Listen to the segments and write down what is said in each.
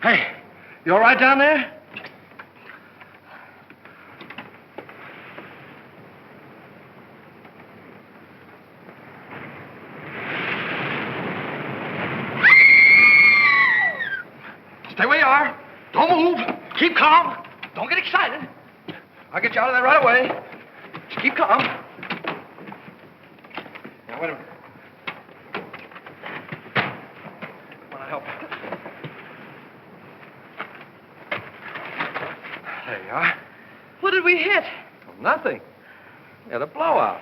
Hey, you all right down there? Stay where you are. Don't move. Keep calm. Don't get excited. I'll get you out of there right away. Just keep calm. Now, wait a minute. Want to help? There you are. What did we hit? Well, nothing. We had a blowout.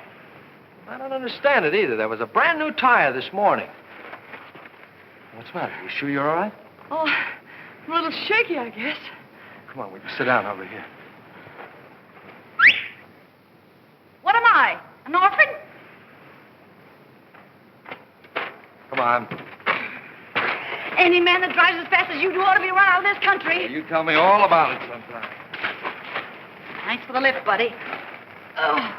I don't understand it either. There was a brand new tire this morning. What's the matter? You sure you're all right? Oh, I'm a little shaky, I guess. Come on, we can sit down over here. What am I? An orphan? Come on. Any man that drives as fast as you do ought to be run out of this country. You tell me all about it sometime. Thanks for the lift, buddy. Oh.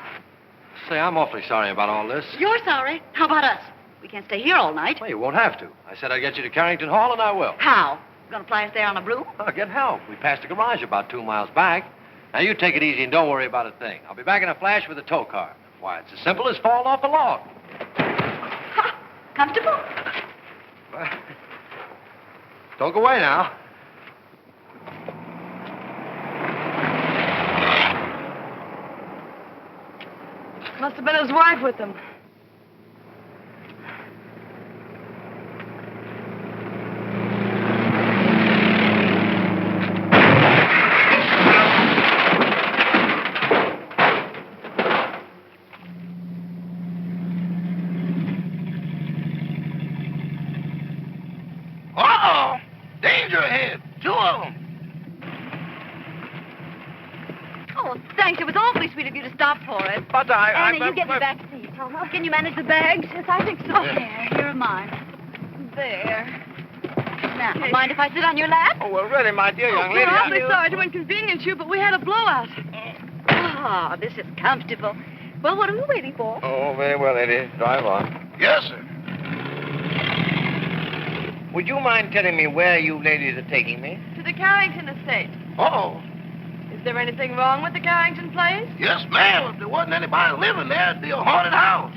Say, I'm awfully sorry about all this. You're sorry. How about us? We can't stay here all night. Well, you won't have to. I said I'd get you to Carrington Hall, and I will. How? You gonna fly us there on a broom? Oh, get help. We passed a garage about 2 miles back. Now, you take it easy and don't worry about a thing. I'll be back in a flash with a tow car. Why, it's as simple as falling off a log. Ha! Comfortable? Well, don't go away now. Must have been his wife with him. Uh-oh! Danger ahead. 2 of them. Oh, thanks. It was awfully sweet of you to stop for it. But Anna, you get the back seat. Can you manage the bags? Yes, I think so. There, here are mine. There. Now, mind if I sit on your lap? Oh, well, really, my dear young lady. We're awfully sorry to inconvenience you, but we had a blowout. Ah, this is comfortable. Well, what are we waiting for? Oh, very well, Eddie. Drive on. Yes, sir. Would you mind telling me where you ladies are taking me? To the Carrington estate. Oh. Is there anything wrong with the Carrington place? Yes, ma'am. If there wasn't anybody living there, it'd be a haunted house.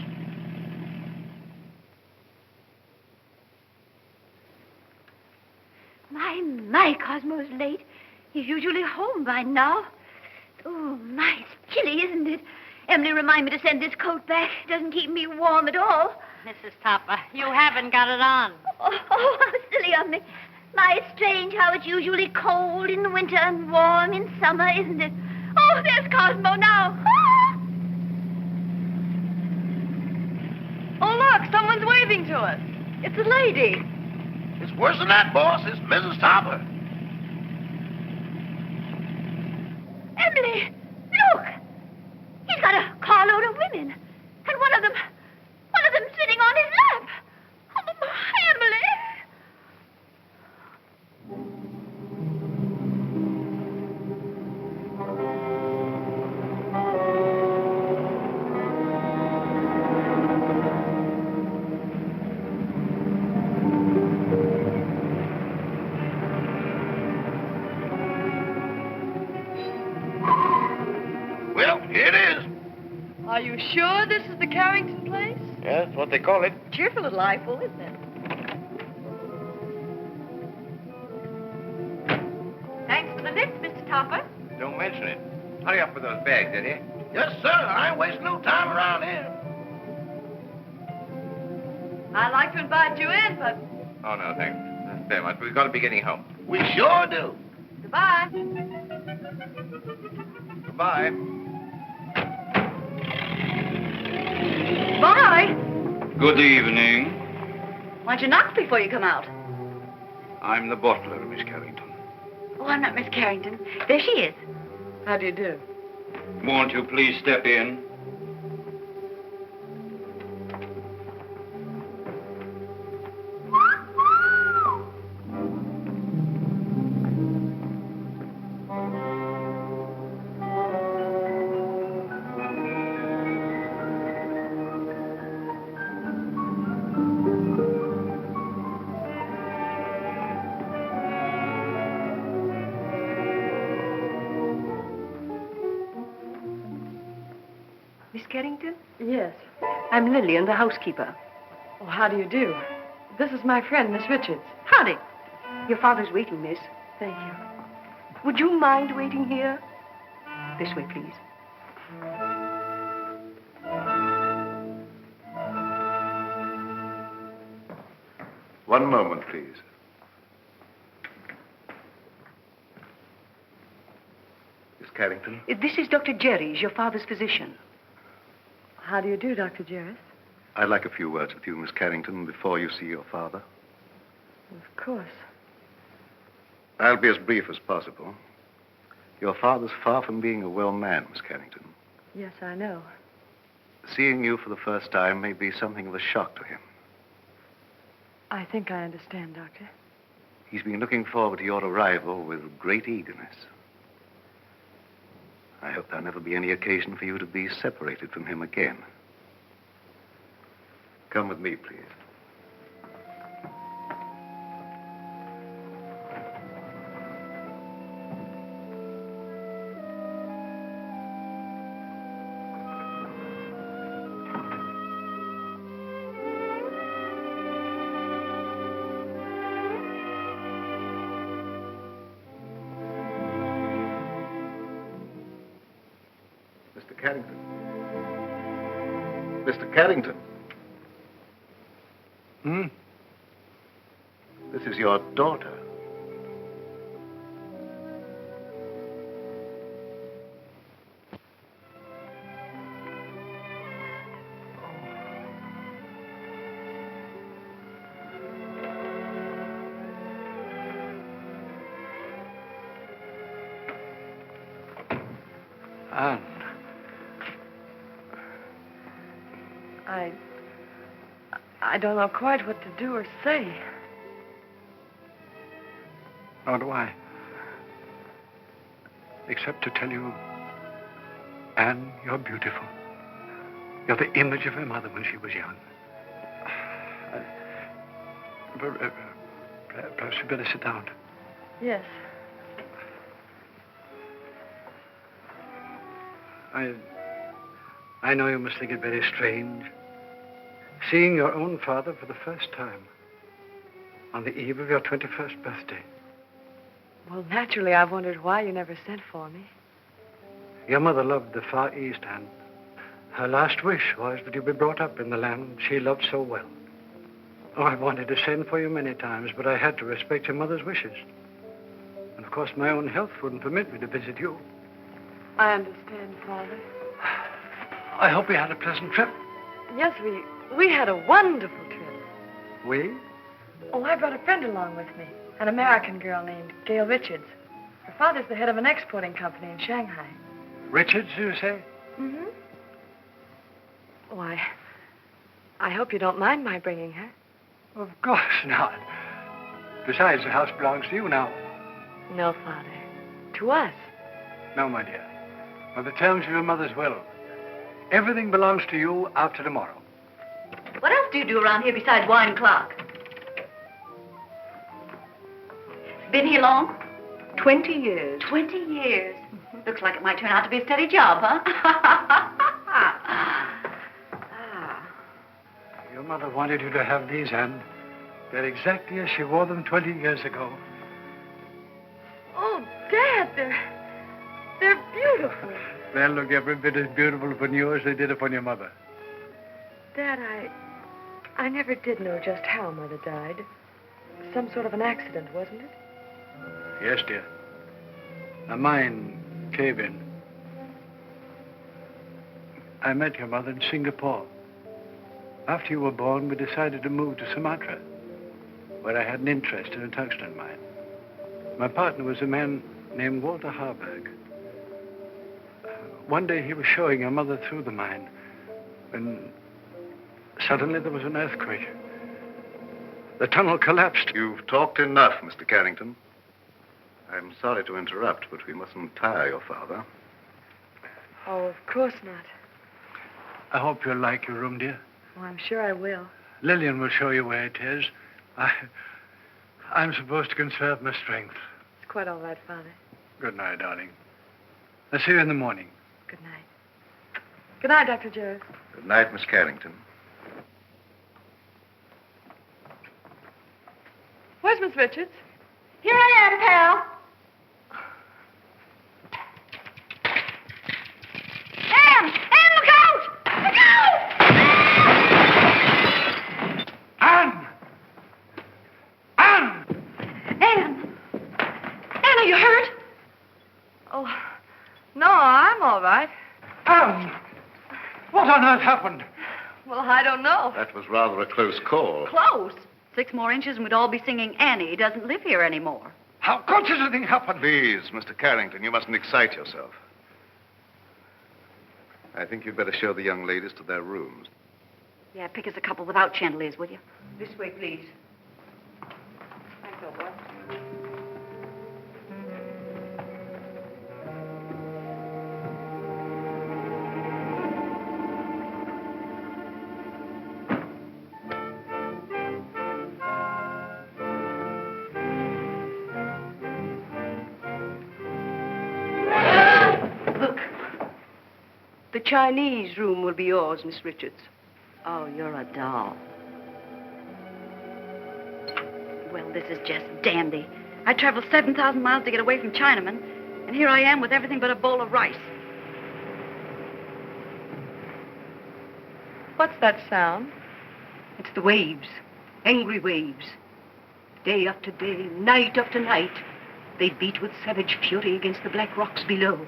My, Cosmo's late. He's usually home by now. Oh, my, it's chilly, isn't it? Emily, remind me to send this coat back. It doesn't keep me warm at all. Mrs. Topper, you haven't got it on. Oh, how silly of me. My, it's strange how it's usually cold in the winter and warm in summer, isn't it? Oh, there's Cosmo now. Ah! Oh, look, someone's waving to us. It's a lady. It's worse than that, boss. It's Mrs. Topper. Emily, look. He's got a carload of women. And one of them sitting on his lap. Oh, Emily. Well, here it is. Are you sure this is the Carrington place? Yeah, that's what they call it. Cheerful little eyeful, isn't it? Thanks for the lift, Mr. Topper. Don't mention it. Hurry up with those bags, Eddie. Yes, sir. I ain't wasting no time around here. I'd like to invite you in, but Oh, no, thanks. Very much. We've got to be getting home. We sure do. goodbye. Goodbye. Bye. Good evening. Why'd you knock before you come out? I'm the butler, Miss Carrington. Oh, I'm not Miss Carrington. There she is. How do you do? Won't you please step in? Carrington? Yes. I'm Lillian, the housekeeper. Oh, how do you do? This is my friend, Miss Richards. Howdy. Your father's waiting, miss. Thank you. Would you mind waiting here? This way, please. One moment, please. Miss Carrington? This is Dr. Jerry's, your father's physician. How do you do, Dr. Jarrett? I'd like a few words with you, Miss Carrington, before you see your father. Of course. I'll be as brief as possible. Your father's far from being a well man, Miss Carrington. Yes, I know. Seeing you for the first time may be something of a shock to him. I think I understand, Doctor. He's been looking forward to your arrival with great eagerness. I hope there'll never be any occasion for you to be separated from him again. Come with me, please. Mr. Carrington. Mr. Carrington. This is your daughter. Anne. I don't know quite what to do or say. Nor do I. Except to tell you, Anne, you're beautiful. You're the image of her mother when she was young. Perhaps you'd better sit down. Yes. I know you must think it very strange, seeing your own father for the first time on the eve of your 21st birthday. Well, naturally, I've wondered why you never sent for me. Your mother loved the Far East, and her last wish was that you be brought up in the land she loved so well. Oh, I've wanted to send for you many times, but I had to respect your mother's wishes. And, of course, my own health wouldn't permit me to visit you. I understand, Father. I hope you had a pleasant trip. Yes, we had a wonderful trip. We? Oh, I brought a friend along with me, an American girl named Gail Richards. Her father's the head of an exporting company in Shanghai. Richards, you say? Mm-hmm. Why, I hope you don't mind my bringing her. Of course not. Besides, the house belongs to you now. No, Father. To us. No, my dear. By the terms of your mother's will, everything belongs to you after tomorrow. What else do you do around here besides wine clock? Been here long? 20 years. 20 years. Looks like it might turn out to be a steady job, huh? Your mother wanted you to have these, Anne. They're exactly as she wore them 20 years ago. Oh, Dad, they're beautiful. They'll look every bit as beautiful upon you as they did upon your mother. Dad, I never did know just how Mother died. Some sort of an accident, wasn't it? Yes, dear. A mine cave-in. I met your mother in Singapore. After you were born, we decided to move to Sumatra, where I had an interest in a tungsten mine. My partner was a man named Walter Harburg. One day he was showing your mother through the mine when suddenly there was an earthquake. The tunnel collapsed. You've talked enough, Mr. Carrington. I'm sorry to interrupt, but we mustn't tire your father. Oh, of course not. I hope you'll like your room, dear. Oh, I'm sure I will. Lillian will show you where it is. I'm supposed to conserve my strength. It's quite all right, Father. Good night, darling. I'll see you in the morning. Good night. Good night, Dr. Jarrett. Good night, Miss Carrington. Where's Miss Richards? Here I am, pal. Anne! Anne, look out! Look out! Anne! Anne! Anne! Anne, are you hurt? Oh, no, I'm all right. Anne! What on earth happened? Well, I don't know. That was rather a close call. Close. 6 more inches and we'd all be singing Annie doesn't live here anymore. How could such a thing happen? Please, Mr. Carrington, you mustn't excite yourself. I think you'd better show the young ladies to their rooms. Yeah, pick us a couple without chandeliers, will you? This way, please. Thanks, old boy. The Chinese room will be yours, Miss Richards. Oh, you're a doll. Well, this is just dandy. I traveled 7,000 miles to get away from Chinamen, and here I am with everything but a bowl of rice. What's that sound? It's the waves, angry waves. Day after day, night after night, they beat with savage fury against the black rocks below.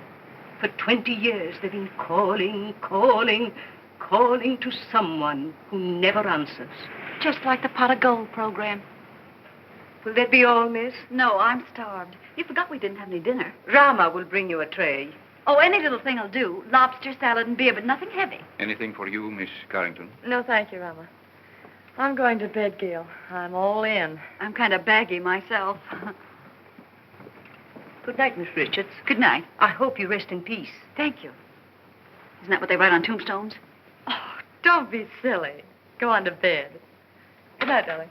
For 20 years, they've been calling, calling, calling to someone who never answers. Just like the pot of gold program. Will that be all, miss? No, I'm starved. You forgot we didn't have any dinner. Rama will bring you a tray. Oh, any little thing will do. Lobster, salad, and beer, but nothing heavy. Anything for you, Miss Carrington? No, thank you, Rama. I'm going to bed, Gail. I'm all in. I'm kind of baggy myself. Good night, Miss Richards. Good night. I hope you rest in peace. Thank you. Isn't that what they write on tombstones? Oh, don't be silly. Go on to bed. Good night, darling.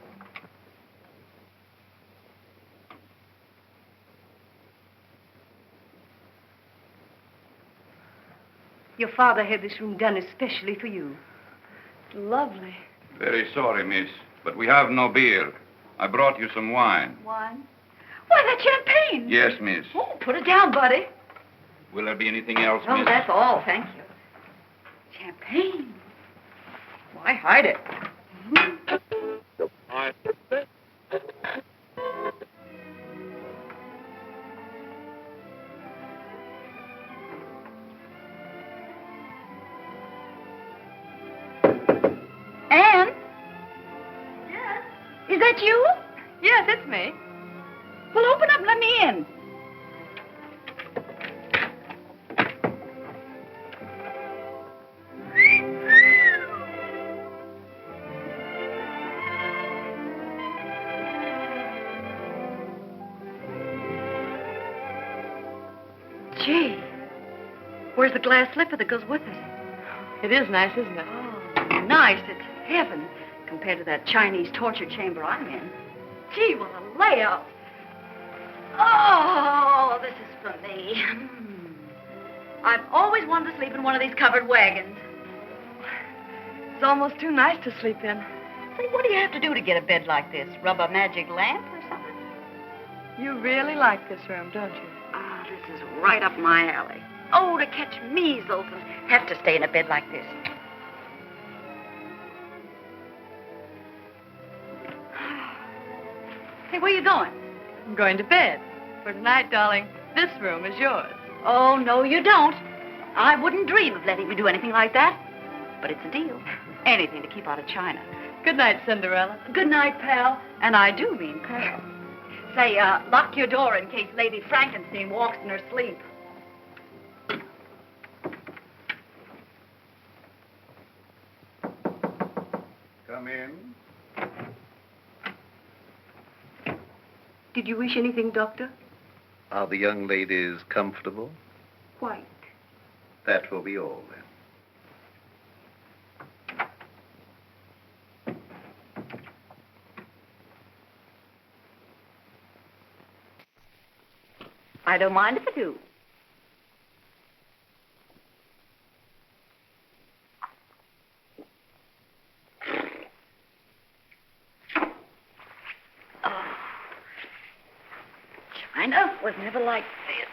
Your father had this room done especially for you. Lovely. Very sorry, miss, but we have no beer. I brought you some wine. Wine? Why, that's champagne. Yes, miss. Oh, put it down, buddy. Will there be anything else, Oh, miss? that's all, thank you. Champagne. Why hide it? Anne? Yes? Is that you? Yes, it's me. Well, open up and let me in. Gee, where's the glass slipper that goes with it? It is nice, isn't it? Oh, nice. It's heaven compared to that Chinese torture chamber I'm in. Gee, what a layout. Oh, this is for me. I've always wanted to sleep in one of these covered wagons. It's almost too nice to sleep in. Say, what do you have to do to get a bed like this? Rub a magic lamp or something? You really like this room, don't you? Ah, this is right up my alley. Oh, to catch measles and have to stay in a bed like this. Hey, where you going? I'm going to bed. For tonight, darling, this room is yours. Oh, no, you don't. I wouldn't dream of letting you do anything like that. But it's a deal. Anything to keep out of China. Good night, Cinderella. Good night, pal. And I do mean pal. Say, lock your door in case Lady Frankenstein walks in her sleep. Come in. Did you wish anything, Doctor? Are the young ladies comfortable? Quite. That will be all, then. I don't mind if I do. China was never like this.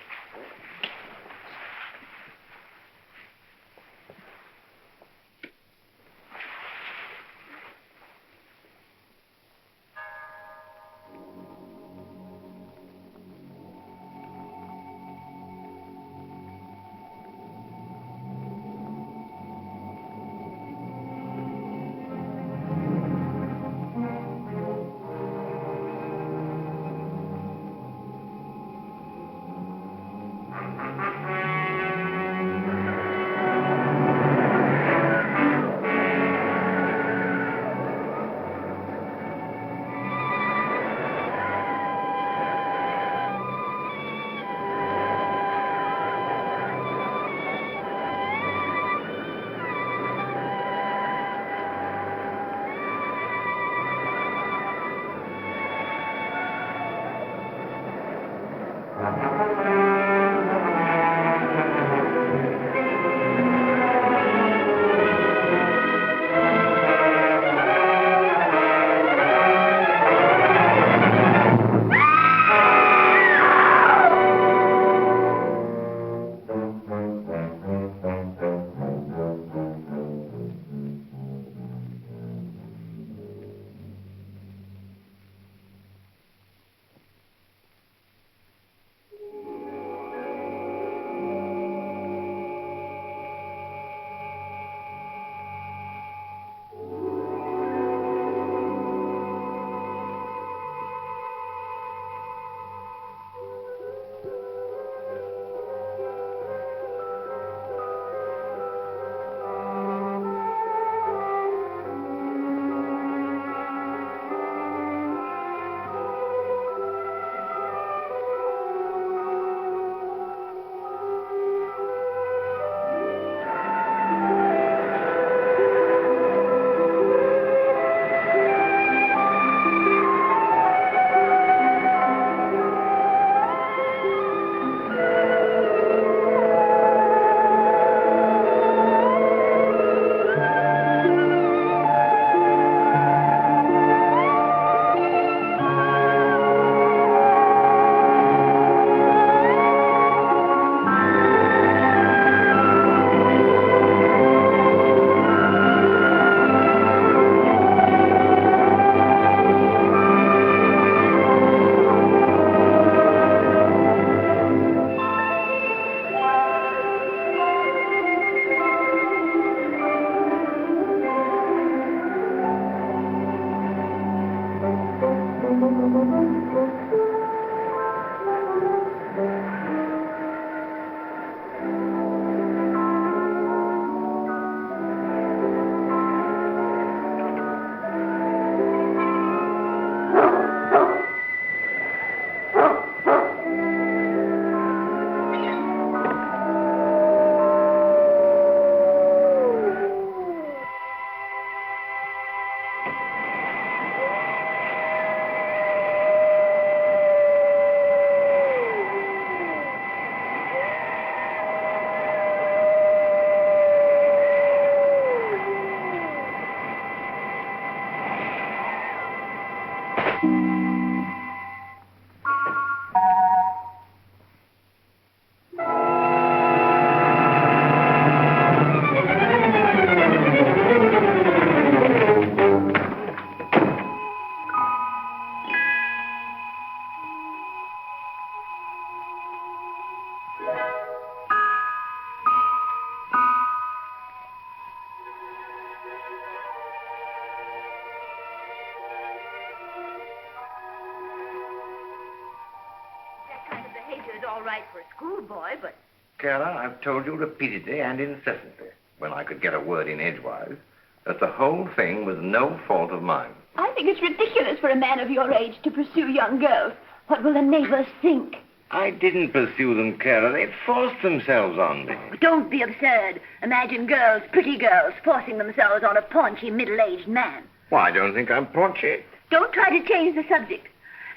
All right for a schoolboy, but... Carole, I've told you repeatedly and incessantly, when I could get a word in edgewise, that the whole thing was no fault of mine. I think it's ridiculous for a man of your age to pursue young girls. What will the neighbors think? I didn't pursue them, Carole. They forced themselves on me. Oh, don't be absurd. Imagine girls, pretty girls, forcing themselves on a paunchy, middle-aged man. Well, I don't think I'm paunchy. Don't try to change the subject.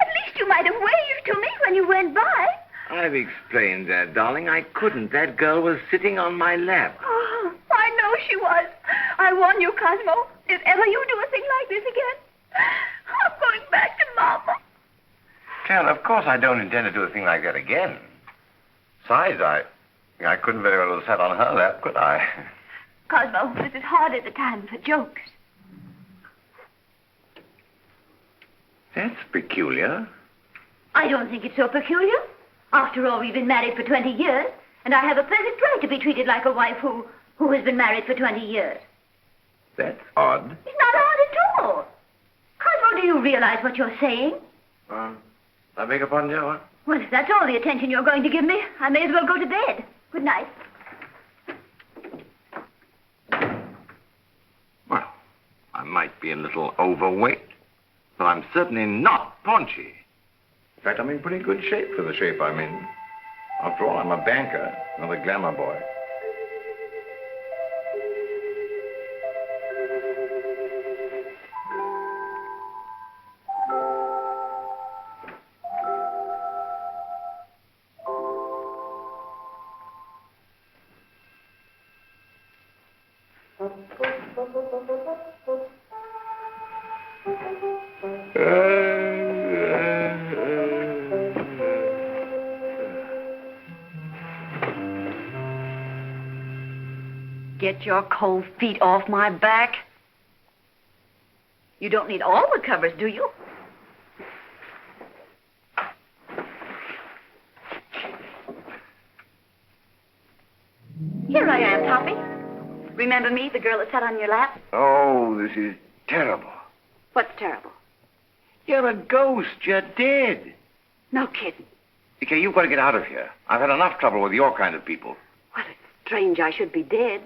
At least you might have waved to me when you went by. I've explained that, darling. I couldn't. That girl was sitting on my lap. Oh, I know she was. I warn you, Cosmo. If ever you do a thing like this again, I'm going back to Mama. Well, of course I don't intend to do a thing like that again. Besides, I couldn't very well have sat on her lap, could I? Cosmo, this is hard at the time for jokes. That's peculiar. I don't think it's so peculiar. After all, we've been married for 20 years, and I have a perfect right to be treated like a wife who has been married for 20 years. That's odd. It's not odd at all. Cosmo, do you realize what you're saying? I beg your pardon, Joan? Well, if that's all the attention you're going to give me, I may as well go to bed. Good night. Well, I might be a little overweight, but I'm certainly not paunchy. In fact, I'm in pretty good shape for the shape I'm in. After all, I'm a banker, not a glamour boy. Get your cold feet off my back. You don't need all the covers, do you? Here I am, Toppy. Remember me, the girl that sat on your lap? Oh, this is terrible. What's terrible? You're a ghost. You're dead. No kidding. Okay, you've got to get out of here. I've had enough trouble with your kind of people. Well, it's strange I should be dead.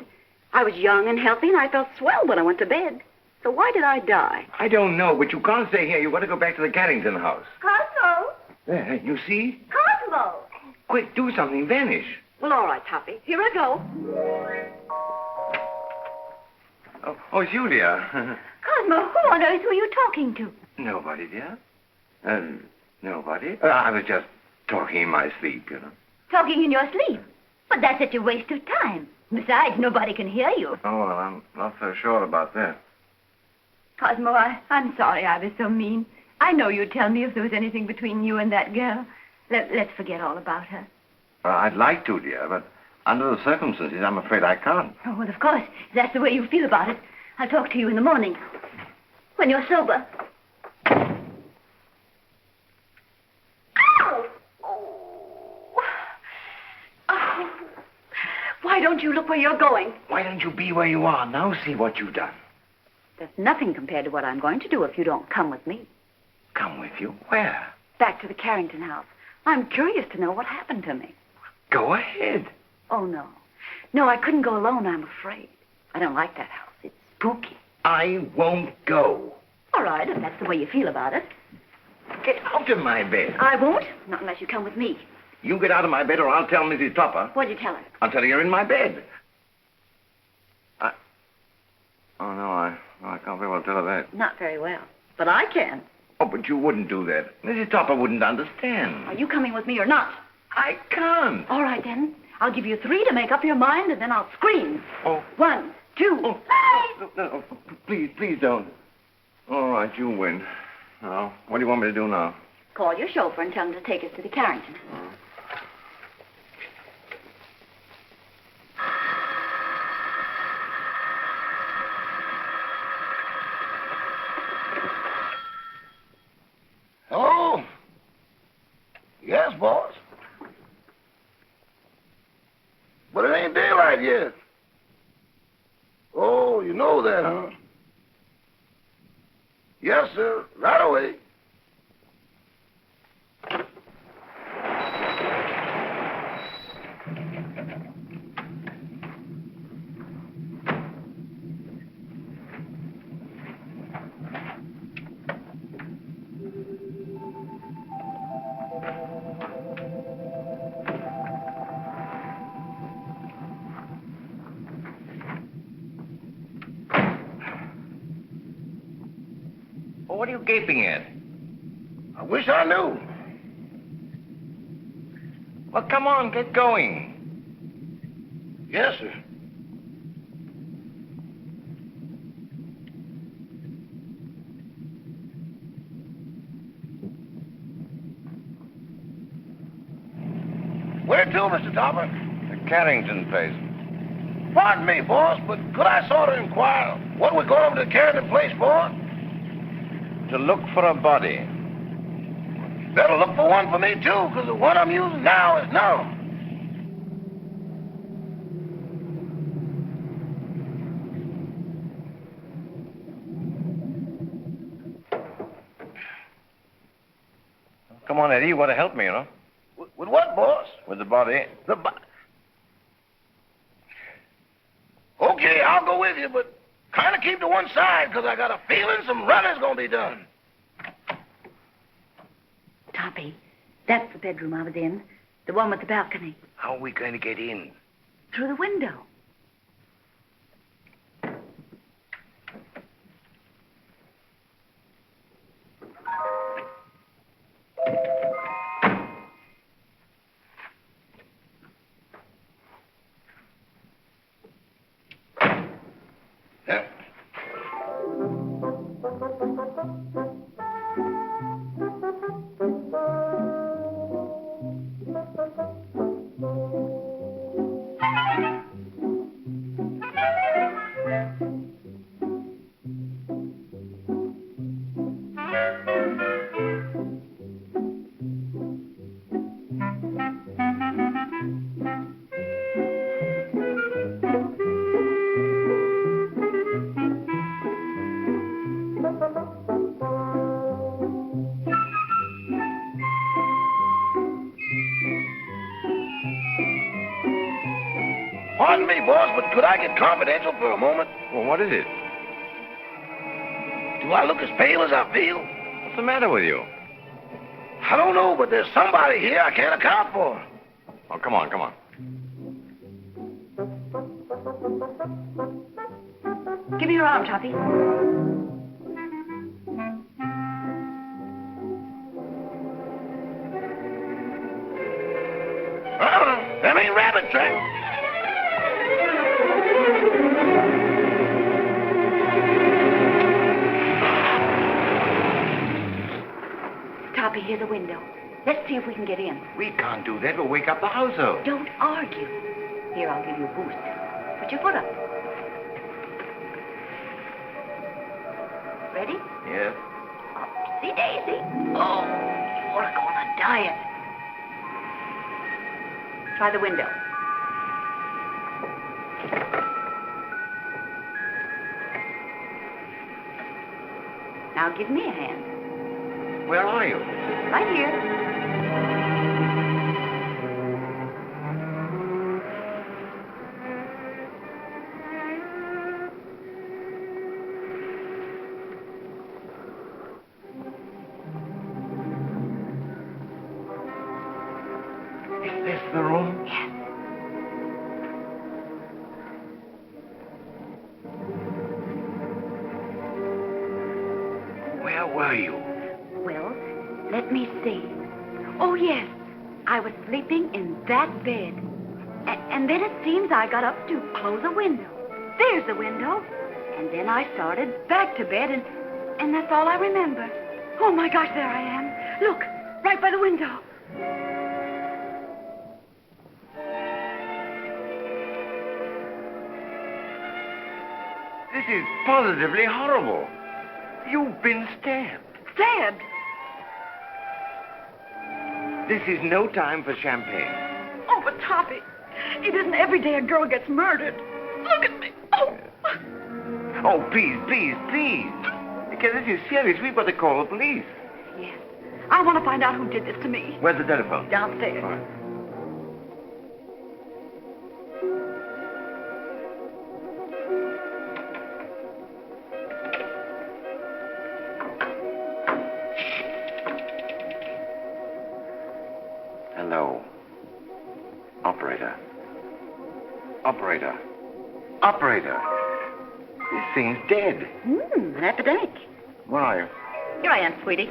I was young and healthy, and I felt swell when I went to bed. So why did I die? I don't know, but you can't stay here. You've got to go back to the Carrington house. Cosmo! There, you see? Cosmo! Quick, do something. Vanish. Well, all right, Toppy. Here I go. Oh, Julia. Cosmo, who on earth were you talking to? Nobody, dear. Nobody. I was just talking in my sleep, you know. Talking in your sleep? But that's such a waste of time. Besides, nobody can hear you. Oh, well, I'm not so sure about that. Cosmo, I'm sorry I was so mean. I know you'd tell me if there was anything between you and that girl. Let's forget all about her. I'd like to, dear, but under the circumstances, I'm afraid I can't. Oh, well, of course. If that's the way you feel about it, I'll talk to you in the morning. When you're sober. Ow! Oh. Why don't you look where you're going? Why don't you be where you are? Now see what you've done. There's nothing compared to what I'm going to do if you don't come with me. Come with you? Where? Back to the Carrington house. I'm curious to know what happened to me. Go ahead. Oh, no. No, I couldn't go alone, I'm afraid. I don't like that house. It's spooky. I won't go. All right, if that's the way you feel about it. Get out of my bed. I won't, not unless you come with me. You get out of my bed or I'll tell Mrs. Topper. What'd you tell her? I'll tell her you're in my bed. Oh, no, I can't very well tell her that. Not very well. But I can. Oh, but you wouldn't do that. Mrs. Topper wouldn't understand. Are you coming with me or not? I can't. All right, then. I'll give you 3 to make up your mind, and then I'll scream. Oh. 1, 2, oh. No, please don't. All right, you win. Now, what do you want me to do now? Call your chauffeur and tell him to take us to the Carrington. Hello? Yes, boss. But it ain't daylight yet. Oh, you know that, huh? Yes, sir. Right away. What are you gaping at? I wish I knew. Well, come on, get going. Yes, sir. Where to, Mr. Topper? The Carrington place. Pardon me, boss, but could I sort of inquire what we're going over to the Carrington place for? To look for a body. Better look for one for me, too, because the one I'm using now is no. Come on, Eddie. You want to help me, you know? With what, boss? With the body. Okay, I'll go with you, but kind of keep to one side, because I got a feeling some running's going to be done. Toppy, that's the bedroom I was in. The one with the balcony. How are we going to get in? Through the window. Yeah. Pardon me, boss, but could I get confidential for a moment? Well, what is it? Do I look as pale as I feel? What's the matter with you? I don't know, but there's somebody here I can't account for. Oh, come on, come on. Give me your arm, Toppy. Them ain't rabbit tracks. Toppy, here's a window. Let's see if we can get in. We can't do that. We'll wake up the household. Don't argue. Here, I'll give you a boost. Put your foot up. Ready? Yes. Upsy daisy. Oh, you're gonna diet. Try the window. Now give me a hand. Where are you? Right here. Is this the room? Yes. Where were you? Well, let me see. Oh, yes. I was sleeping in that bed. And then it seems I got up to close a window. There's the window. And then I started back to bed, and that's all I remember. Oh, my gosh, there I am. Look, right by the window. This is positively horrible. You've been stabbed. Stabbed? This is no time for champagne. Oh, but Toppy, it isn't every day a girl gets murdered. Look at me. Oh. Oh, please, please, please. Because this is serious. We've got to call the police. Yes. I want to find out who did this to me. Where's the telephone? Downstairs. All right. Hello. Operator. Operator. Operator. This thing's dead. An epidemic. Where are you? Here I am, sweetie.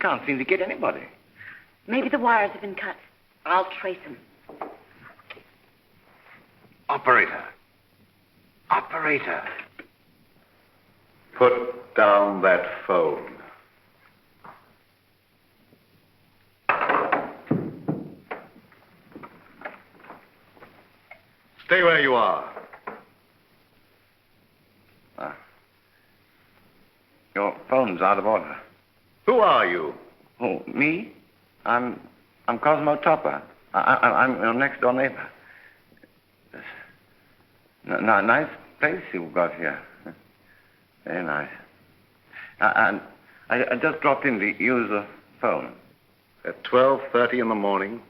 Can't seem to get anybody. Maybe the wires have been cut. I'll trace them. Operator. Operator. Put down that phone. Stay where you are. Your phone's out of order. Who are you? Oh, me? I'm Cosmo Topper. I'm your next door neighbor. Nice place you've got here. Very nice. And I just dropped in to use the phone. At 12:30 in the morning?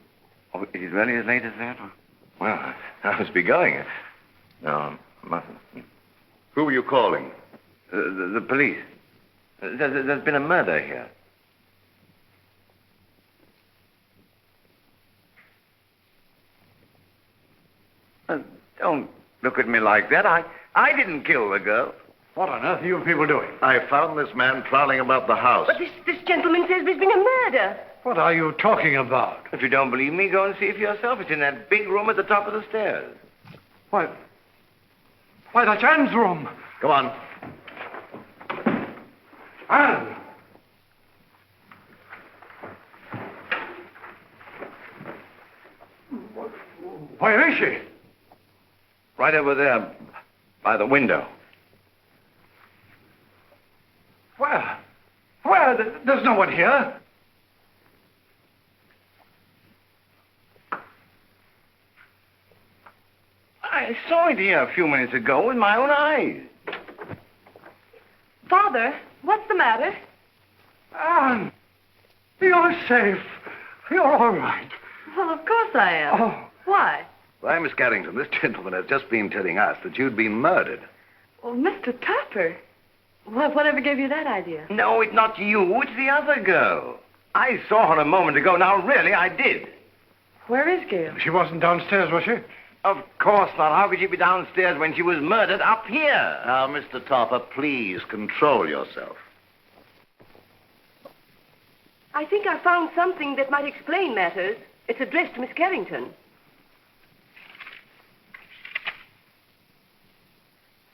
Oh, is it really as late as that? Well, I must be going. No, mustn't. Who were you calling? The police. There's been a murder here. Don't look at me like that. I didn't kill the girl. What on earth are you people doing? I found this man prowling about the house. But this gentleman says there's been a murder. What are you talking about? If you don't believe me, go and see for yourself. It's in that big room at the top of the stairs. Why, that's Anne's room. Come on. Anne! Where is she? Right over there, by the window. Where? There's no one here. I saw it here a few minutes ago with my own eyes. Father, what's the matter? Anne, you're safe. You're all right. Well, of course I am. Oh. Why? Why, Miss Carrington, this gentleman has just been telling us that you'd been murdered. Well, Mr. Topper. Whatever gave you that idea? No, it's not you. It's the other girl. I saw her a moment ago. Now, really, I did. Where is Gail? She wasn't downstairs, was she? Of course not. How could she be downstairs when she was murdered up here? Now, Mr. Topper, please control yourself. I think I found something that might explain matters. It's addressed to Miss Carrington.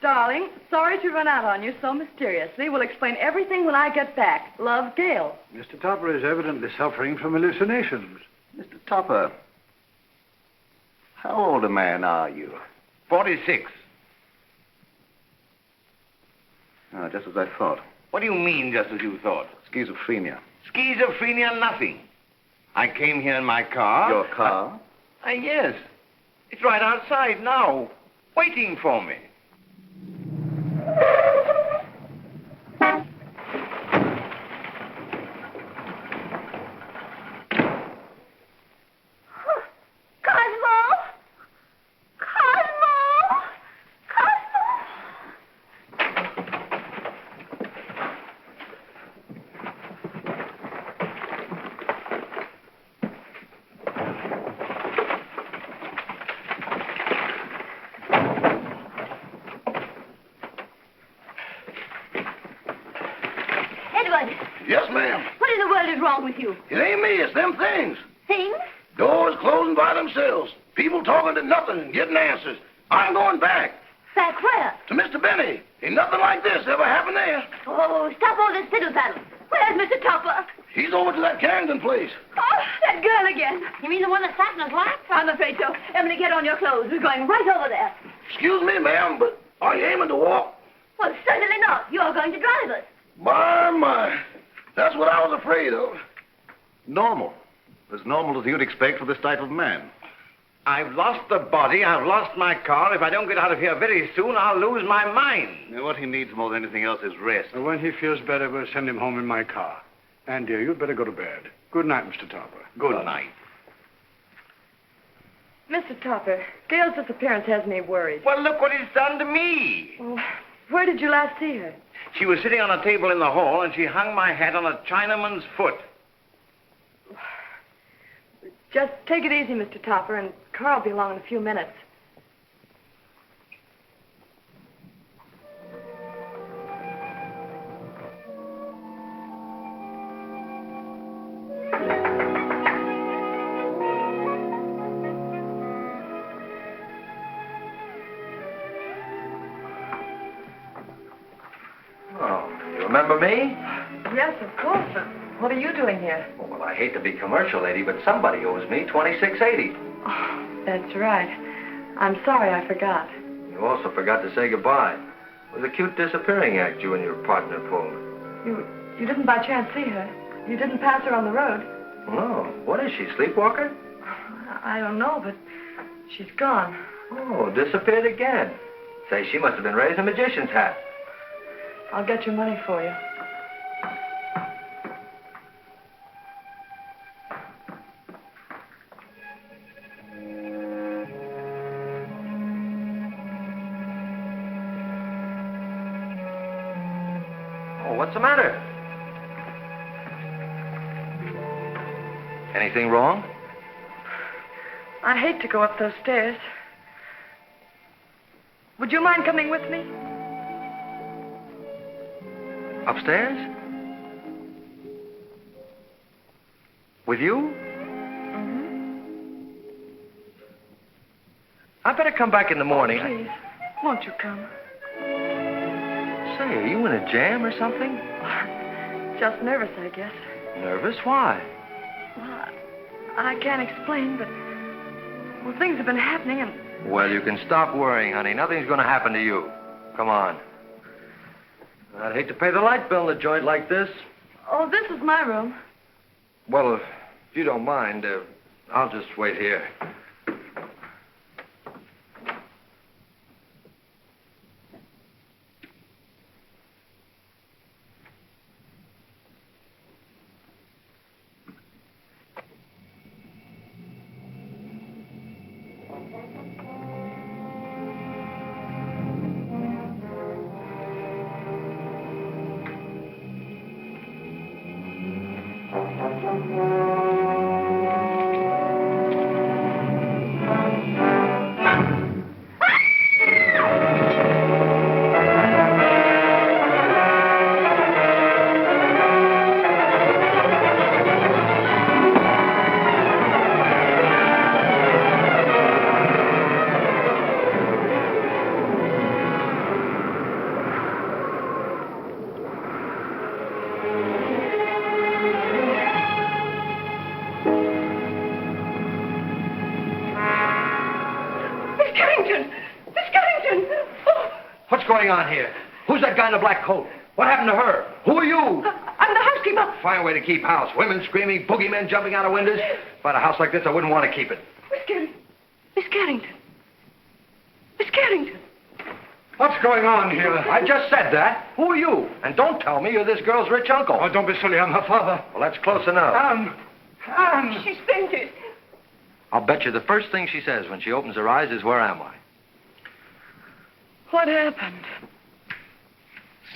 Darling, sorry to run out on you so mysteriously. We'll explain everything when I get back. Love, Gail. Mr. Topper is evidently suffering from hallucinations. Mr. Topper, how old a man are you? 46. Just as I thought. What do you mean, just as you thought? Schizophrenia. Schizophrenia, nothing. I came here in my car. Your car? Yes. It's right outside now, waiting for me. Yes, ma'am. What in the world is wrong with you? It ain't me, it's them things. Things? Doors closing by themselves. People talking to nothing and getting answers. I'm going back. Back where? To Mr. Benny. Ain't nothing like this ever happened there. Oh, stop all this fiddle-faddle. Where's Mr. Topper? He's over to that Carrington place. Oh, that girl again. You mean the one that sat in his lap? I'm afraid so. Emily, get on your clothes. We're going right over there. Excuse me, ma'am, but are you aiming to walk? Well, certainly not. You're going to drive us. My. That's what I was afraid of. Normal. As normal as you'd expect for this type of man. I've lost the body. I've lost my car. If I don't get out of here very soon, I'll lose my mind. What he needs more than anything else is rest. When he feels better, we'll send him home in my car. And, dear, you'd better go to bed. Good night, Mr. Topper. Good night. Mr. Topper, Gail's disappearance has me worried. Well, look what it's done to me. Well, where did you last see her? She was sitting on a table in the hall, and she hung my hat on a Chinaman's foot. Just take it easy, Mr. Topper, and Carl will be along in a few minutes. Remember me? Yes, of course. What are you doing here? Well, I hate to be commercial, lady, but somebody owes me $26.80. Oh, that's right. I'm sorry I forgot. You also forgot to say goodbye. It was a cute disappearing act you and your partner pulled. You didn't by chance see her? You didn't pass her on the road? No. What is she, sleepwalker? I don't know, but she's gone. Oh, disappeared again. Say, she must have been raised in a magician's hat. I'll get your money for you. Oh, what's the matter? Anything wrong? I hate to go up those stairs. Would you mind coming with me? Upstairs? With you? Mm-hmm. I better come back in the morning. Oh, please, won't you come? Say, are you in a jam or something? Just nervous, I guess. Nervous? Why? Well, I can't explain, but... Well, things have been happening and... Well, you can stop worrying, honey. Nothing's going to happen to you. Come on. I'd hate to pay the light bill in a joint like this. Oh, this is my room. Well, if you don't mind, I'll just wait here. What's going on here? Who's that guy in the black coat? What happened to her? Who are you? I'm the housekeeper. Fine way to keep house. Women screaming, boogeymen jumping out of windows. If I had a house like this, I wouldn't want to keep it. Miss Carrington. Miss Carrington. What's going on here? I just said that. Who are you? And don't tell me you're this girl's rich uncle. Oh, don't be silly. I'm her father. Well, that's close enough. Anne! She's fainted. I'll bet you the first thing she says when she opens her eyes is, "Where am I?" What happened?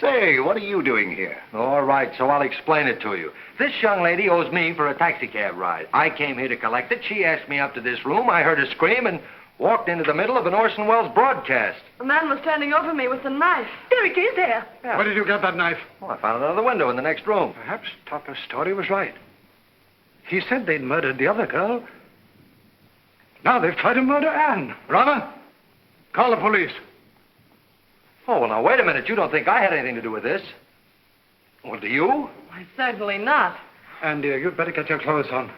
Say, what are you doing here? All right, so I'll explain it to you. This young lady owes me for a taxicab ride. I came here to collect it. She asked me up to this room. I heard her scream and walked into the middle of an Orson Welles broadcast. A man was standing over me with a knife. There it is, there. Yeah. Where did you get that knife? Well, I found it under the window in the next room. Perhaps Topper's story was right. He said they'd murdered the other girl. Now they've tried to murder Anne. Rama, call the police. Oh, well, now, wait a minute. You don't think I had anything to do with this? Well, do you? Why, certainly not. And you'd better get your clothes on.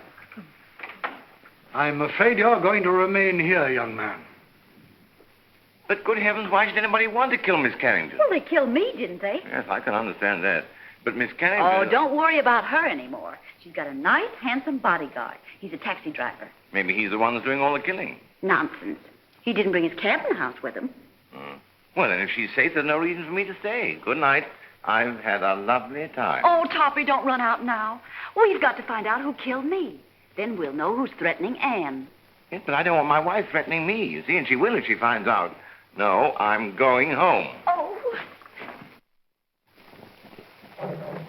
I'm afraid you're going to remain here, young man. But good heavens, why should anybody want to kill Miss Carrington? Well, they killed me, didn't they? Yes, I can understand that. But Miss Carrington... Oh, don't worry about her anymore. She's got a nice, handsome bodyguard. He's a taxi driver. Maybe he's the one that's doing all the killing. Nonsense. He didn't bring his cabin house with him. Well, then, if she's safe, there's no reason for me to stay. Good night. I've had a lovely time. Oh, Toppy, don't run out now. We've got to find out who killed me. Then we'll know who's threatening Anne. Yes, but I don't want my wife threatening me, you see, and she will if she finds out. No, I'm going home. Oh.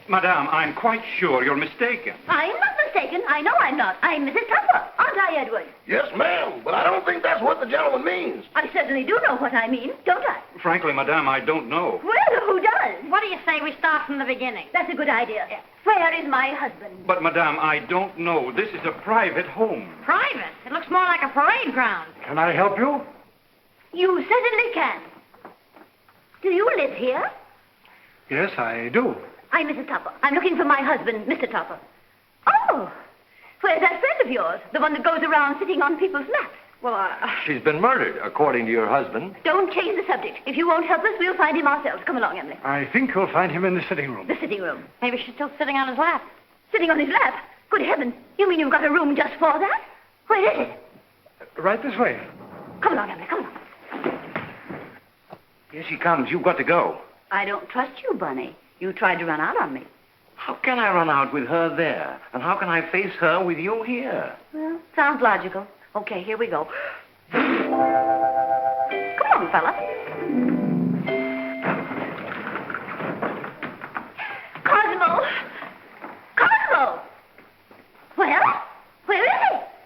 Madame, I'm quite sure you're mistaken. I am not mistaken. I know I'm not. I'm Mrs. Tupper, aren't I, Edward? Yes, ma'am, but I don't think that's what the gentleman means. I certainly do know what I mean, don't I? Frankly, Madame, I don't know. Well, who does? What do you say we start from the beginning? That's a good idea. Where is my husband? But, Madame, I don't know. This is a private home. Private? It looks more like a parade ground. Can I help you? You certainly can. Do you live here? Yes, I do. I'm Mrs. Tupper. I'm looking for my husband, Mr. Tupper. Oh, where's that friend of yours? The one that goes around sitting on people's laps? Well, She's been murdered, according to your husband. Don't change the subject. If you won't help us, we'll find him ourselves. Come along, Emily. I think you'll find him in the sitting room. The sitting room. Maybe she's still sitting on his lap. Sitting on his lap? Good heavens. You mean you've got a room just for that? Where is it? Right this way. Come along, Emily, come along. Here she comes. You've got to go. I don't trust you, Bunny. You tried to run out on me. How can I run out with her there? And how can I face her with you here? Well, sounds logical. Okay, here we go. Come on, fella. Cosmo! Cosmo! Well, where is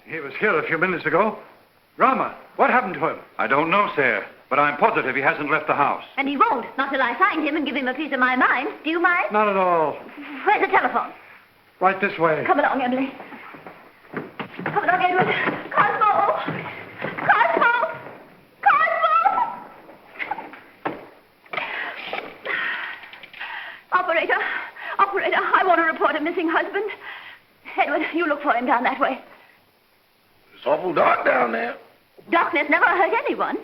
he? He was here a few minutes ago. Rama, what happened to him? I don't know, sir, but I'm positive he hasn't left the house. And he won't, not till I find him and give him a piece of my mind. Do you mind? Not at all. Where's the telephone? Right this way. Come along, Emily. Come along, Edward. Cosmo! Cosmo! Cosmo! Operator, I want to report a missing husband. Edward, you look for him down that way. It's awful dark down there. Darkness never hurt anyone.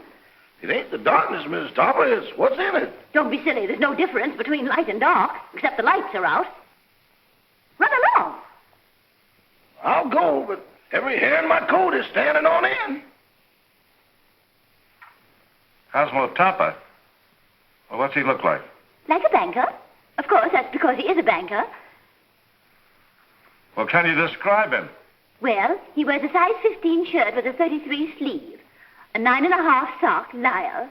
It ain't the darkness, Mrs. Topper. It's what's in it. Don't be silly. There's no difference between light and dark, except the lights are out. Run along. I'll go, but every hair in my coat is standing on end. Cosmo Topper. Well, what's he look like? Like a banker. Of course, that's because he is a banker. Well, can you describe him? Well, he wears a size 15 shirt with a 33 sleeve, a 9.5 sock lyre,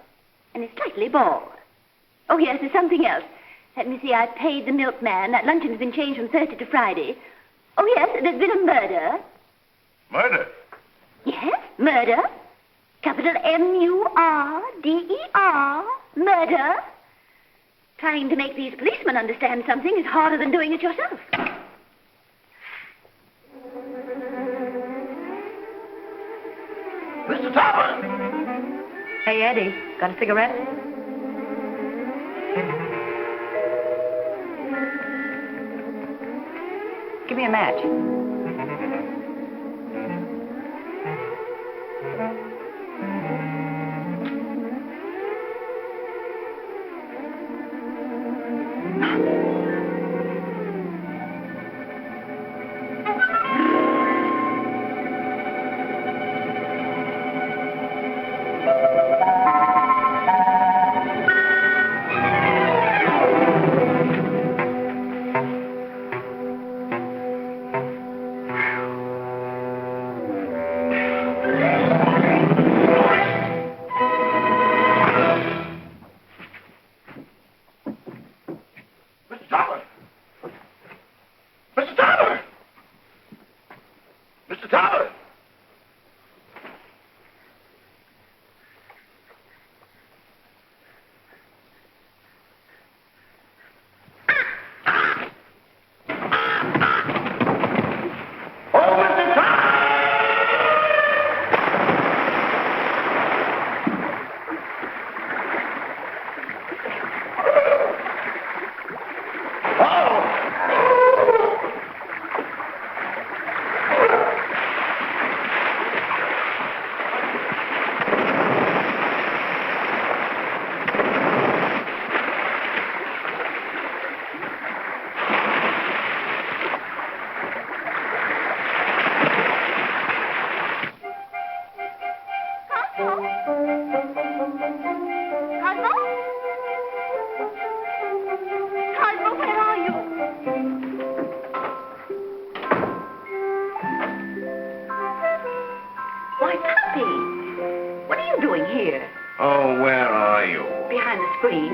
and is slightly bald. Oh, yes, there's something else. Let me see, I paid the milkman. That luncheon's been changed from Thursday to Friday. Oh, yes, there's been a murder. Murder? Yes, murder. Capital M-U-R-D-E-R. Murder. Trying to make these policemen understand something is harder than doing it yourself. Mr. Topper! Hey, Eddie, got a cigarette? Give me a match. Oh, where are you? Behind the screen.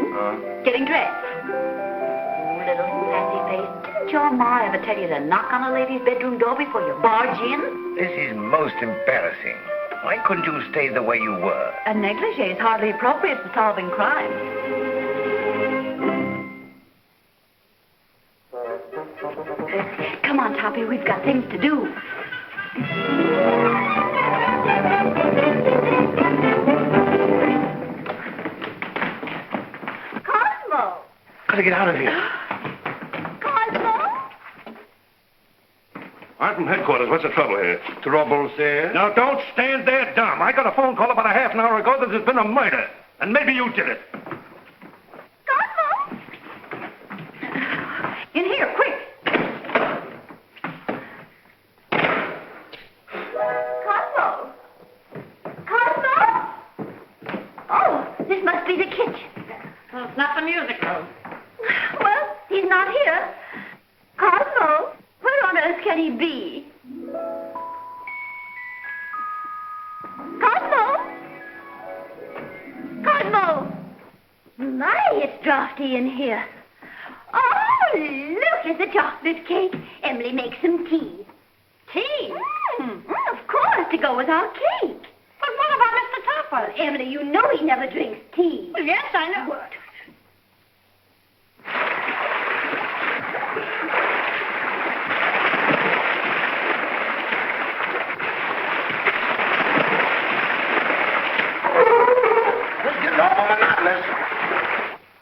Getting dressed. Oh, little sassy face. Didn't your ma ever tell you to knock on a lady's bedroom door before you barge in? This is most embarrassing. Why couldn't you stay the way you were? A negligee is hardly appropriate for solving crime. Come on, Toppy, we've got things to do. Cosmo! Gotta get out of here. Cosmo! I'm from headquarters. What's the trouble here? Trouble, sir? Now, don't stand there dumb. I got a phone call about a half an hour ago that there's been a murder. And maybe you did it. Cosmo! In here, quick! Cosmo! Cosmo! Oh, this must be the kitchen. Well, it's not the music room. Well, he's not here. Cosmo, where on earth can he be? Cosmo! Cosmo! My, it's drafty in here. Oh, look at the chocolate cake. Emily makes some tea. Tea? Of course, to go with our cake. But what about Mr. Topper? Emily, you know he never drinks tea. Well, yes, I know. What?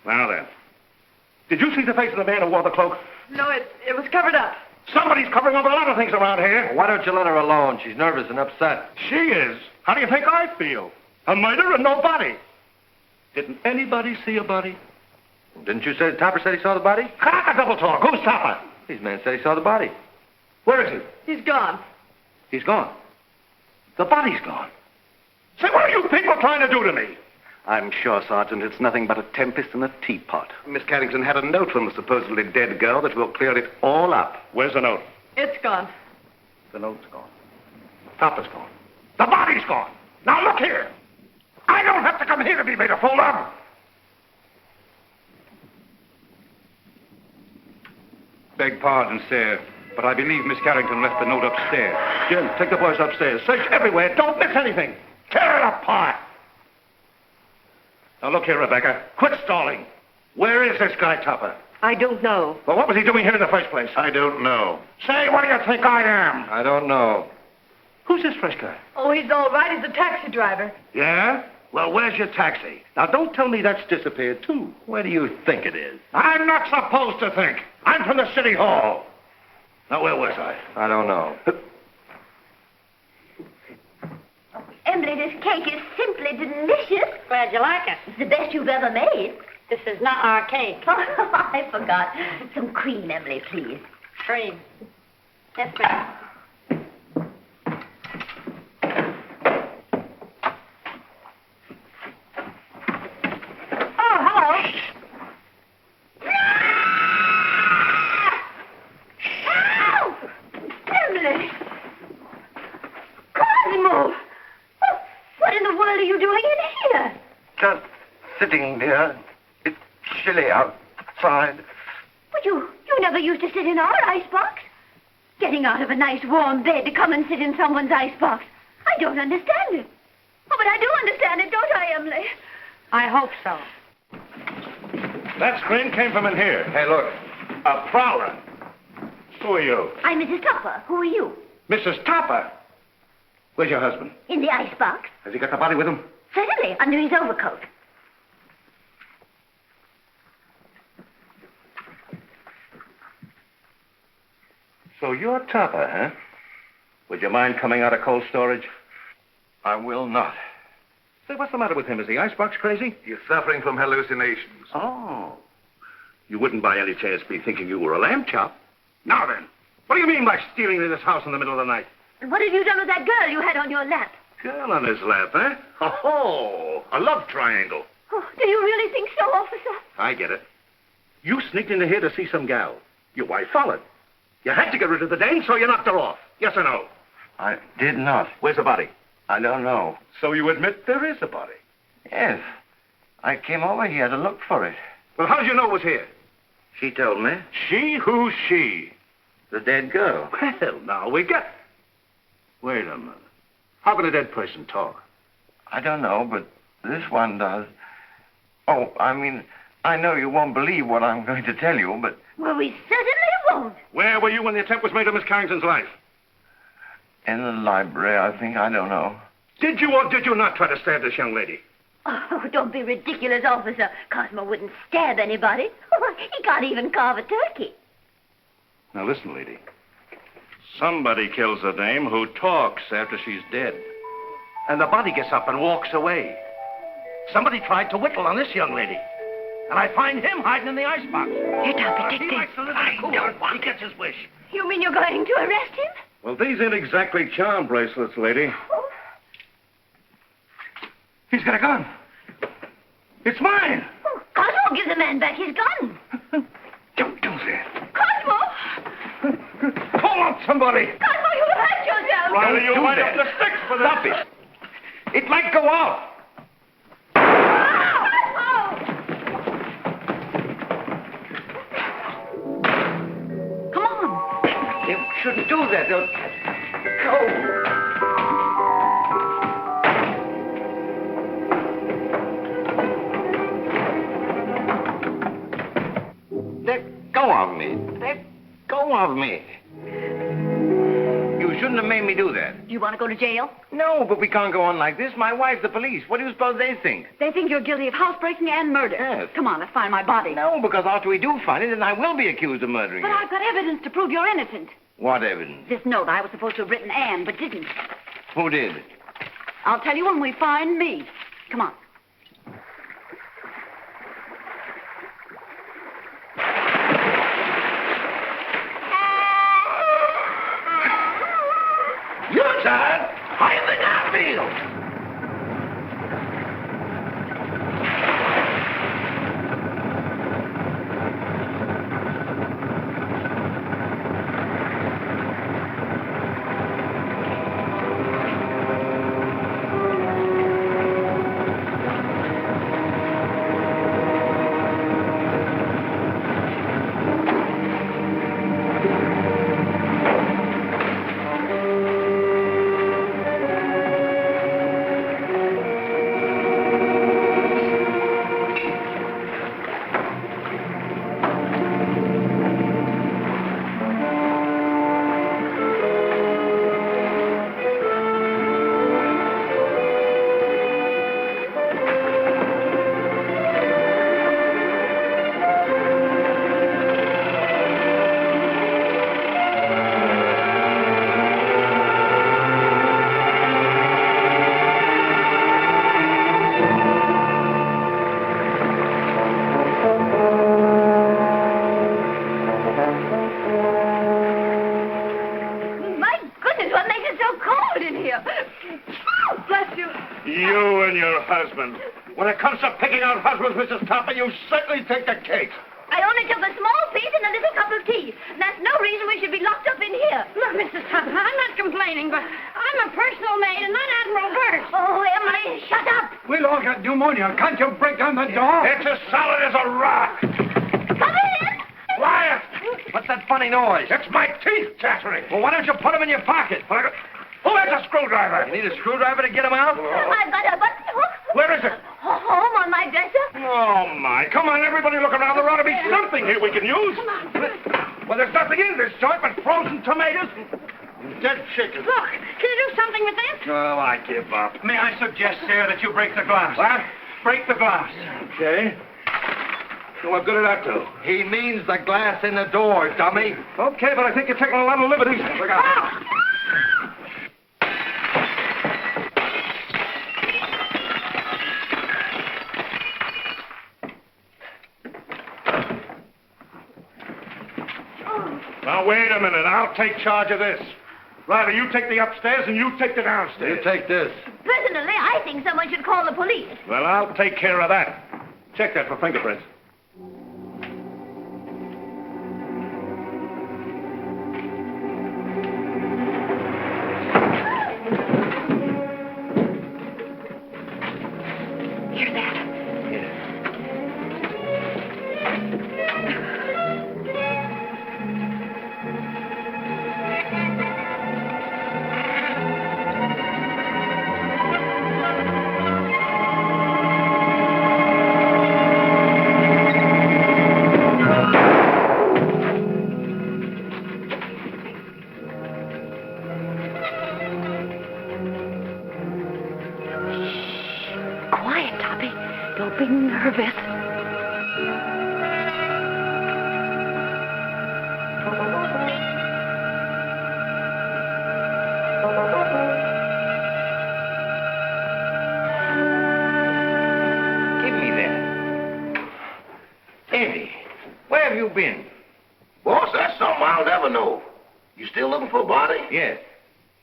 Now then. Did you see the face of the man who wore the cloak? No, it was covered up. Somebody's covering up a lot of things around here. Why don't you let her alone? She's nervous and upset. She is. How do you think I feel? A murder and no body. Didn't anybody see a body? Didn't you say Topper said he saw the body? Cock a double talk. Who's Topper? These men said he saw the body. Where is he? He's gone. He's gone. The body's gone. Say, what are you people trying to do to me? I'm sure, Sergeant, it's nothing but a tempest in a teapot. Miss Carrington had a note from the supposedly dead girl that will clear it all up. Where's the note? It's gone. The note's gone. Topper's gone. The body's gone. Now look here. I don't have to come here to be made a fool of. Beg pardon, sir, but I believe Miss Carrington left the note upstairs. Jim, take the boys upstairs. Search everywhere. Don't miss anything. Tear it apart. Now look here, Rebecca. Quit stalling. Where is this guy, Topper? I don't know. Well, what was he doing here in the first place? I don't know. Say, what do you think I am? I don't know. Who's this fresh guy? Oh, he's all right. He's a taxi driver. Yeah? Well, where's your taxi? Now, don't tell me that's disappeared, too. Where do you think it is? I'm not supposed to think. I'm from the city hall. Now, where was I? I don't know. Emily, this cake is simply delicious. Glad you like it. It's the best you've ever made. This is not our cake. I forgot. Some cream, Emily, please. Cream. Yes, ma'am. Oh, hello. Emily! Cosmo! What in the world are you doing in here? Just sitting there. It's chilly outside. But you never used to sit in our icebox. Getting out of a nice warm bed to come and sit in someone's icebox. I don't understand it. Oh, but I do understand it, don't I, Emily? I hope so. That scream came from in here. Hey, look. A prowler. Who are you? I'm Mrs. Topper. Who are you? Mrs. Topper. Where's your husband? In the icebox. Has he got the body with him? Certainly, under his overcoat. So you're Topper, huh? Would you mind coming out of cold storage? I will not. Say, what's the matter with him? Is the icebox crazy? He's suffering from hallucinations. Oh. You wouldn't by any chance be thinking you were a lamb chop? Now then, what do you mean by stealing into this house in the middle of the night? And what have you done with that girl you had on your lap? Girl on his lap, huh? Oh, a love triangle. Oh, do you really think so, officer? I get it. You sneaked into here to see some gal. Your wife followed. You had to get rid of the dame, so you knocked her off. Yes or no? I did not. Where's the body? I don't know. So you admit there is a body? Yes. I came over here to look for it. Well, how did you know it was here? She told me. She? Who's she? The dead girl. Well, now we get... Wait a minute. How can a dead person talk? I don't know, but this one does. Oh, I mean, I know you won't believe what I'm going to tell you, but... Well, we certainly won't. Where were you when the attempt was made on Miss Carrington's life? In the library, I think. I don't know. Did you or did you not try to stab this young lady? Oh, don't be ridiculous, officer. Cosmo wouldn't stab anybody. He can't even carve a turkey. Now, listen, lady. Somebody kills a dame who talks after she's dead. And the body gets up and walks away. Somebody tried to whittle on this young lady. And I find him hiding in the icebox. Here, Toppy, take He this. likes to live in a cooler. He gets his wish. You mean you're going to arrest him? Well, these ain't exactly charm bracelets, lady. He's got a gun. It's mine. Oh, Cosmo, give the man back his gun. Don't do that. Cosmo! Call out somebody. Cosmo, you will hurt yourself. Riley, you do might that. have the sticks for this. Stop it. It might go out. Come on. You shouldn't do that. Go. Let go of me. Let go of me. You shouldn't have made me do that. Do you want to go to jail? No, but we can't go on like this. My wife's the police. What do you suppose they think? They think you're guilty of housebreaking and murder. Yes. Come on, let's find my body. No, because after we do find it, then I will be accused of murdering But you. I've got evidence to prove you're innocent. What evidence? This note I was supposed to have written Anne, but didn't. Who did? I'll tell you when we find me. Come on. Your turn. I think I feel. You and your husband. When it comes to picking out husbands, Mrs. Topper, you certainly take the cake. I only took a small piece and a little cup of tea. That's no reason we should be locked up in here. Look, Mrs. Tupper, I'm not complaining, but I'm a personal maid and not Admiral Burt. Oh, Emily, shut up. We'll all get pneumonia. Can't you break down the door? It's as solid as a rock. Come in. Quiet! What's that funny noise? It's my teeth chattering. Well, why don't you put them in your pocket? Who has a screwdriver? You need a screwdriver to get them out? I've got a button hook. Where is it? Home on my dresser. Oh, my. Come on, everybody look around. There ought to be something here we can use. Well, there's nothing in this joint but frozen tomatoes and dead chickens. Look, can you do something with this? Oh, I give up. May I suggest, sir, that you break the glass? What? Break the glass. Okay. So what good did that do? He means the glass in the door, dummy. Okay, but I think you're taking a lot of liberties. Look out. Now, wait a minute. I'll take charge of this. Riley, you take the upstairs and you take the downstairs. You take this. Personally, I think someone should call the police. Well, I'll take care of that. Check that for fingerprints. Hear that? Quiet, Toppy. Don't be nervous. I'll never know. You still looking for a body? Yes.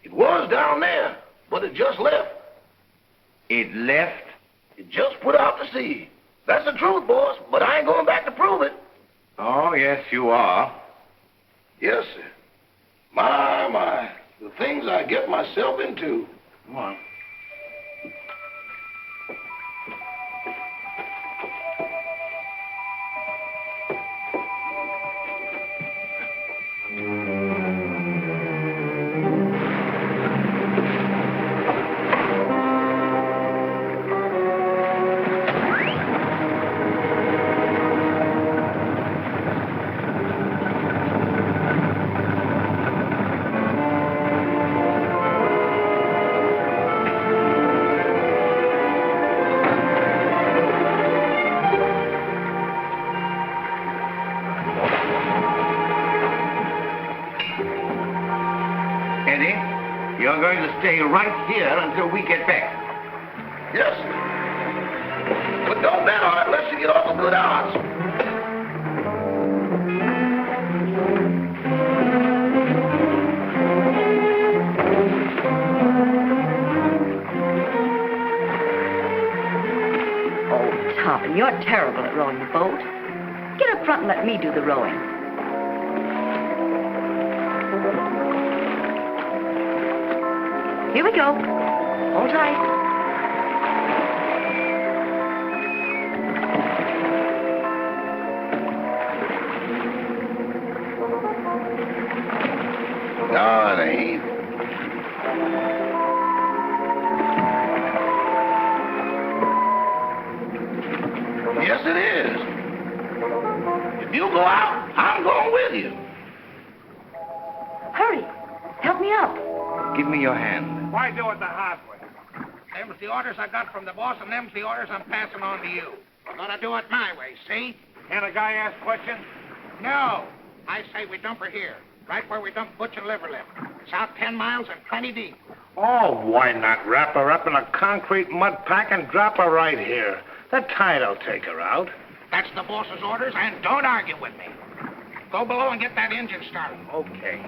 It was down there, but it just left. It left? It just put out to sea. That's the truth, boss, but I ain't going back to prove it. Oh, yes, you are. Yes, sir. My, the things I get myself into. Come on. You're going to stay right here until we get back. Yes, sir. But don't bet on it unless you get off a good odds. Oh, Toppin, you're terrible at rowing the boat. Get up front and let me do the rowing. Here we go. Hold tight. No, it ain't. Yes, it is. If you go out, I'm going with you. Hurry. Help me up. Give me your hand. Why do it the hard way? Them's the orders I got from the boss, and them's the orders I'm passing on to you. We're gonna do it my way, see? Can a guy ask questions? No. I say we dump her here, right where we dump Butch and Liverlip. It's out 10 miles and plenty deep. Oh, why not wrap her up in a concrete mud pack and drop her right here? The tide'll take her out. That's the boss's orders, and don't argue with me. Go below and get that engine started. Okay.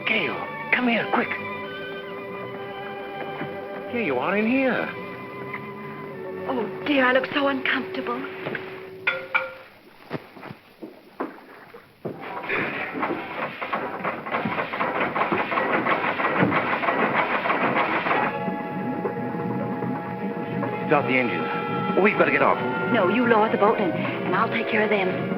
Gail, come here, quick. Here you are in here. Oh, dear, I look so uncomfortable. Start the engine. Oh, we've got to get off. No, you lower the boat and I'll take care of them.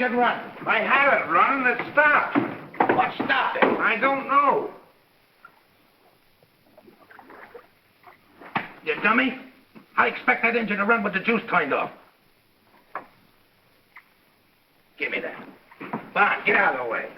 Run. I had it running, it stopped. What stopped it? I don't know. You dummy. I expect that engine to run with the juice turned off. Give me that. Bond, get out of the way.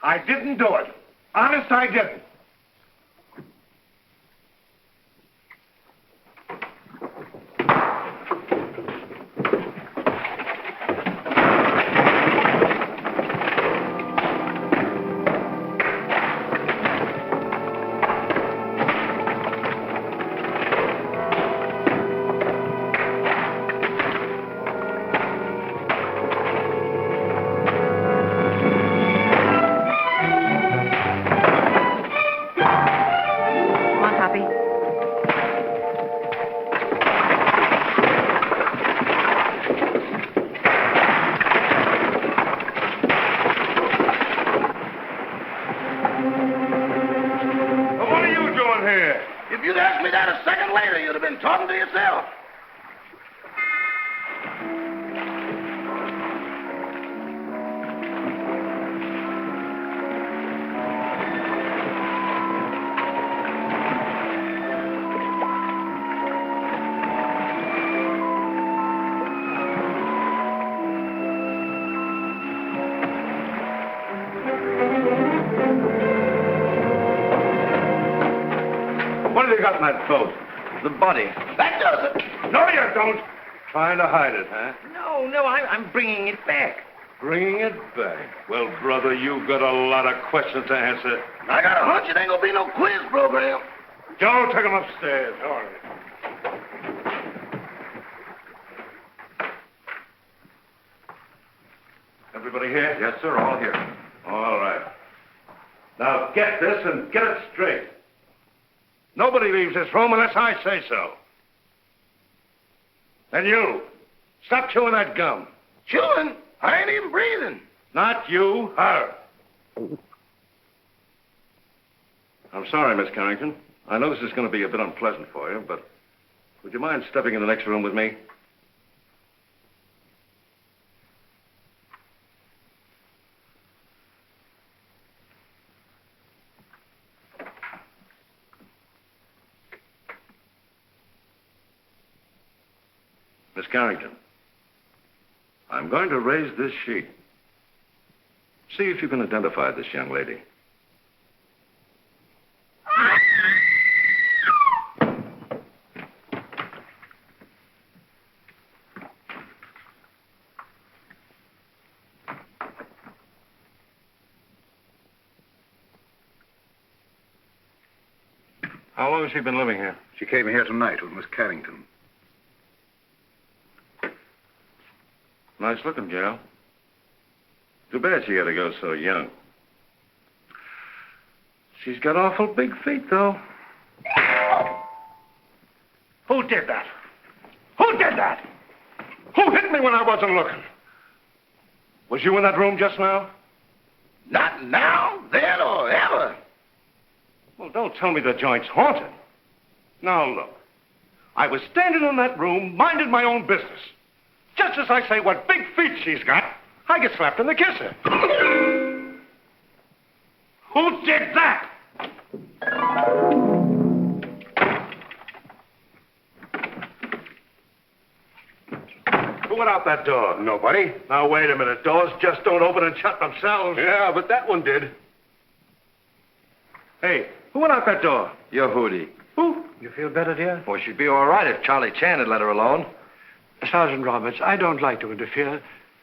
I didn't do it. Honest, I didn't. here. If you'd asked me that a second later, you'd have been talking to yourself. What have you got in that boat? The body. That does it. No, you don't. Trying to hide it, huh? No, I'm bringing it back. Bringing it back. Well, brother, you've got a lot of questions to answer. I got a hunch it ain't gonna be no quiz program. Joe, take him upstairs. All right. Everybody here? Yes, sir, all here. All right. Now get this and get it straight. Nobody leaves this room unless I say so. And you, stop chewing that gum. Chewing? I ain't even breathing. Not you, her. I'm sorry, Miss Carrington. I know this is going to be a bit unpleasant for you, but would you mind stepping in the next room with me? Miss Carrington, I'm going to raise this sheet. See if you can identify this young lady. How long has she been living here? She came here tonight with Miss Carrington. Nice looking gal. Too bad she had to go so young. She's got awful big feet, though. Who did that? Who did that? Who hit me when I wasn't looking? Was you in that room just now? Not now, then, or ever. Well, don't tell me the joint's haunted. Now, look. I was standing in that room, minding my own business. Just as I say what big feet she's got, I get slapped in the kisser. Who did that? Who went out that door? Nobody. Now, wait a minute. Doors just don't open and shut themselves. Yeah, but that one did. Hey, who went out that door? Your Hootie. Who? You feel better, dear? Well, she'd be all right if Charlie Chan had let her alone. Sergeant Roberts, I don't like to interfere,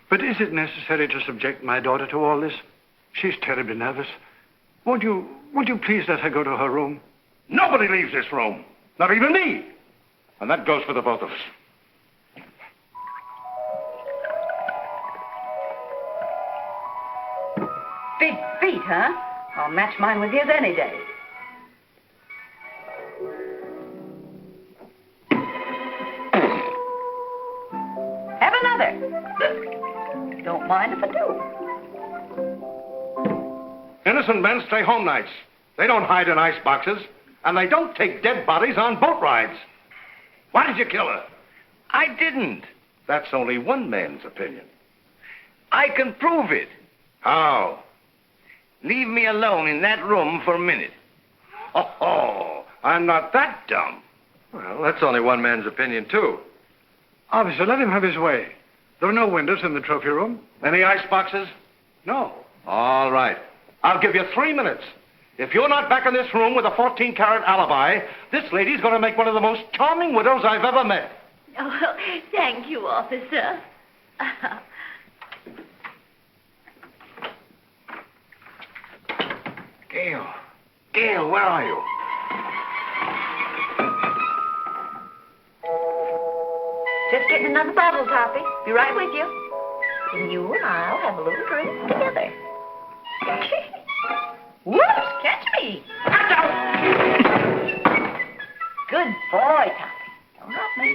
but is it necessary to subject my daughter to all this? She's terribly nervous. Won't you please let her go to her room? Nobody leaves this room. Not even me. And that goes for the both of us. Big feet, huh? I'll match mine with his any day. Have another. Don't mind if I do. Innocent men stay home nights. They don't hide in ice boxes. And they don't take dead bodies on boat rides. Why did you kill her? I didn't. That's only one man's opinion. I can prove it. How? Leave me alone in that room for a minute. Oh, I'm not that dumb. Well, that's only one man's opinion, too. Officer, let him have his way. There are no windows in the trophy room. Any ice boxes? No. All right. I'll give you 3 minutes. If you're not back in this room with a 14-carat alibi, this lady's going to make one of the most charming widows I've ever met. Oh, thank you, officer. Gail, where are you? Just getting another bottle, Toppy. Be right with you. And you and I'll have a little drink together. Whoops, catch me. Good boy, Toppy. Don't hurt me.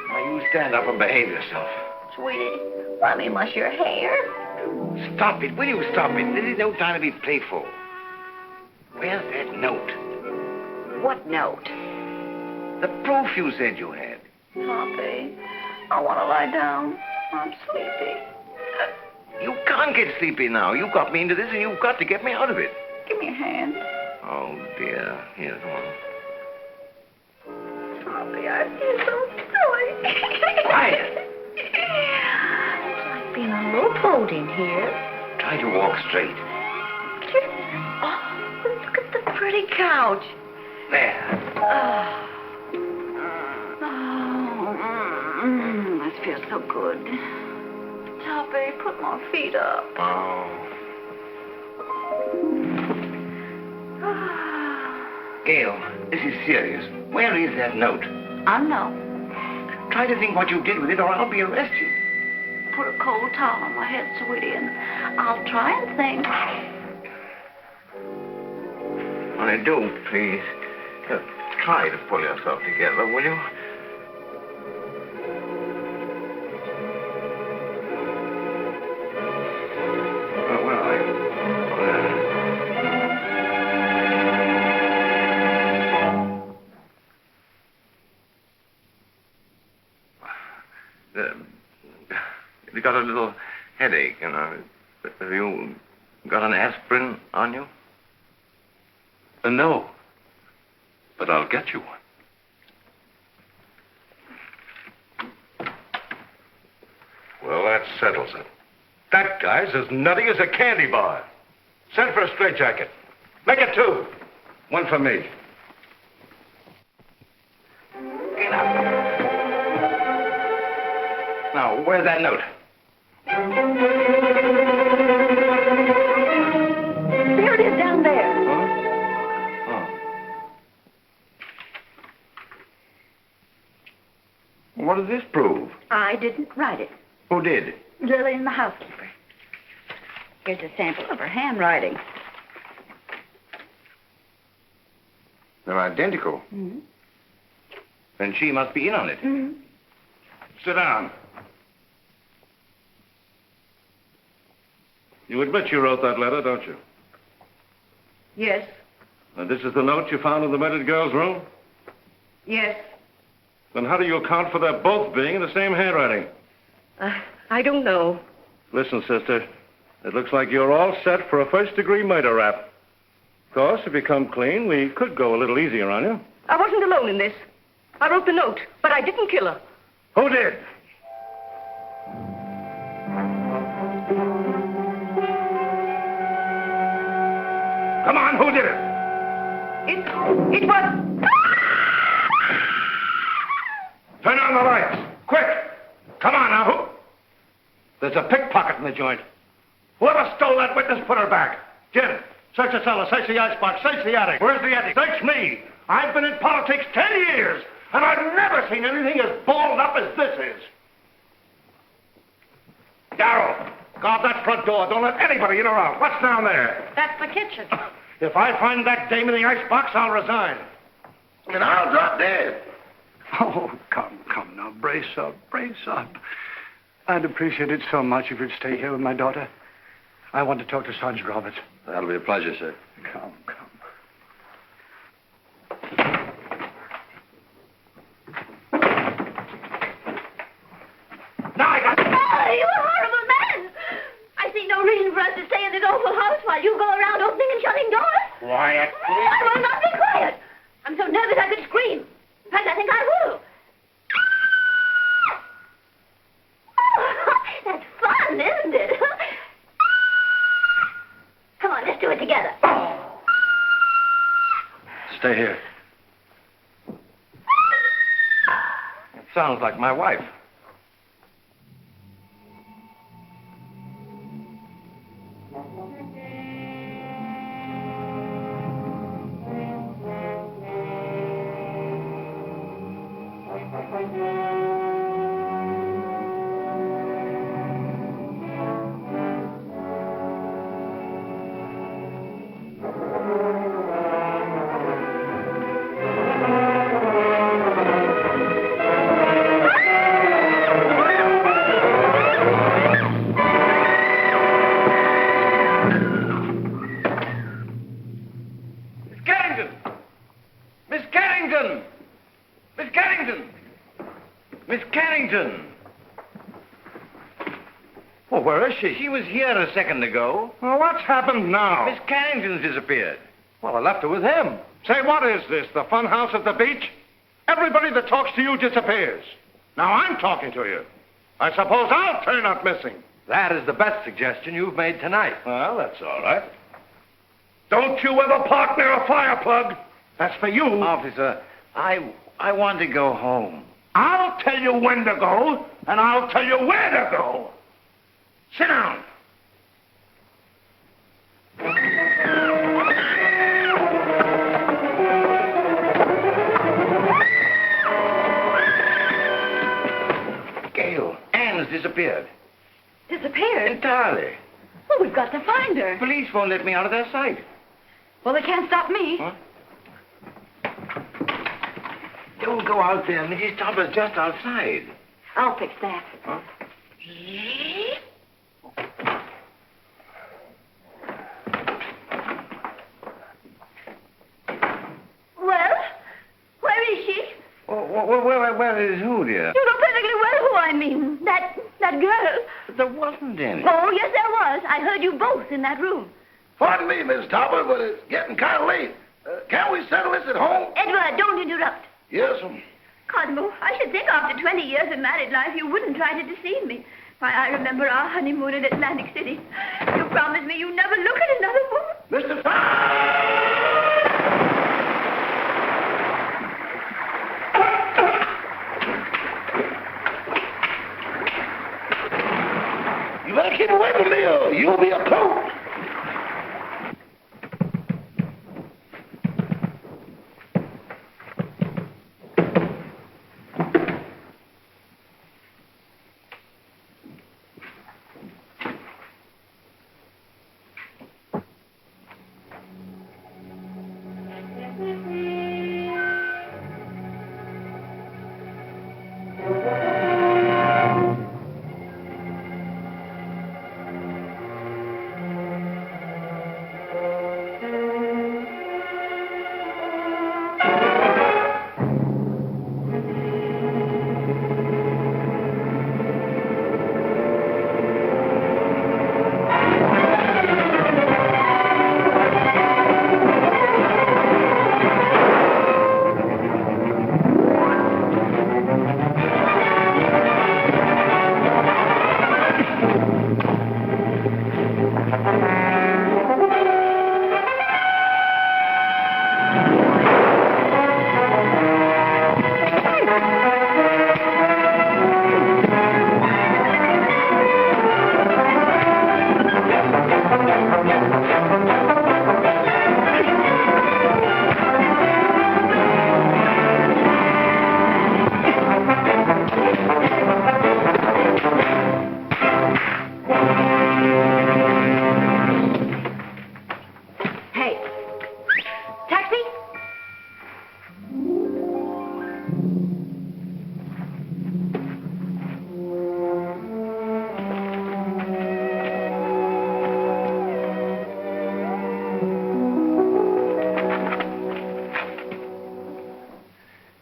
Now, you stand up and behave yourself. Sweetie, let me mush your hair. Stop it. Will you stop it? This is no time to be playful. Where's that note? What note? The proof you said you had. Poppy, I want to lie down. I'm sleepy. You can't get sleepy now. You got me into this, and you've got to get me out of it. Give me a hand. Oh, dear. Here, come on. Poppy, I feel so silly. Quiet. It's like being on a little boat in here. Try to walk straight. Oh, look at the pretty couch. There. That feels so good. Poppy, put my feet up. Oh. Gail, this is serious. Where is that note? I know. Try to think what you did with it, or I'll be arrested. Put a cold towel on my head, sweetie, and I'll try and think. When I do, please, try to pull yourself together, will you? You got a little headache, you know. Have you got an aspirin on you? No. But I'll get you one. Well, that settles it. That guy's as nutty as a candy bar. Send for a straitjacket. Make it 2. 1 for me. Get up. Now, where's that note? There it is down there. What does this prove? I didn't write it. Who did? Lillian, the housekeeper. Here's a sample of her handwriting. They're identical. Mm-hmm. Then she must be in on it. Mm-hmm. Sit down. You admit you wrote that letter, don't you? Yes. And this is the note you found in the murdered girl's room? Yes. Then how do you account for their both being in the same handwriting? I don't know. Listen, sister, it looks like you're all set for a first-degree murder rap. Of course, if you come clean, we could go a little easier on you. I wasn't alone in this. I wrote the note, but I didn't kill her. Who did? Come on, who did it? It was... Turn on the lights. Quick. Come on now. Who? There's a pickpocket in the joint. Whoever stole that witness, put her back. Jim, search the cellar, search the icebox, search the attic. Where's the attic? Search me. I've been in politics 10 years, and I've never seen anything as balled up as this is. Carole, guard that front door. Don't let anybody in or out. What's down there? That's the kitchen. If I find that dame in the icebox, I'll resign. And I'll drop dead. Oh, come now. Brace up. I'd appreciate it so much if you'd stay here with my daughter. I want to talk to Sergeant Roberts. That'll be a pleasure, sir. Come. Now I got... Oh, you horrible man! I see no reason for us to stay in this awful house while you go around opening and shutting doors. Quiet, I will not be quiet. I'm so nervous I could scream. In fact, I think I will. That's fun, isn't it? Come on, let's do it together. Stay here. It sounds like my wife. Carrington! Miss Carrington! Miss Carrington! Miss Carrington! Well, where is she? She was here a second ago. Well, what's happened now? Miss Carrington's disappeared. Well, I left her with him. Say, what is this, the fun house at the beach? Everybody that talks to you disappears. Now I'm talking to you. I suppose I'll turn up missing. That is the best suggestion you've made tonight. Well, that's all right. Don't you ever park near a fire plug. That's for you. Officer, I want to go home. I'll tell you when to go, and I'll tell you where to go. Sit down. Gail, Anne's disappeared. Disappeared? Entirely. Well, we've got to find her. Police won't let me out of their sight. Well, they can't stop me. Huh? Don't go out there. Mrs. Topper's just outside. I'll fix that. Huh? Well, where is she? Where is who, dear? You know perfectly well who I mean. That girl. There wasn't any. Oh, yes, there was. I heard you both in that room. Pardon me, Miss Topper, but it's getting kind of late. Can't we settle this at home? Edward, don't interrupt. Yes, Cosmo, I should think after 20 years of married life you wouldn't try to deceive me. Why, I remember our honeymoon in Atlantic City. You promised me you'd never look at another woman. Mr. You better keep away from me or you'll be a coat.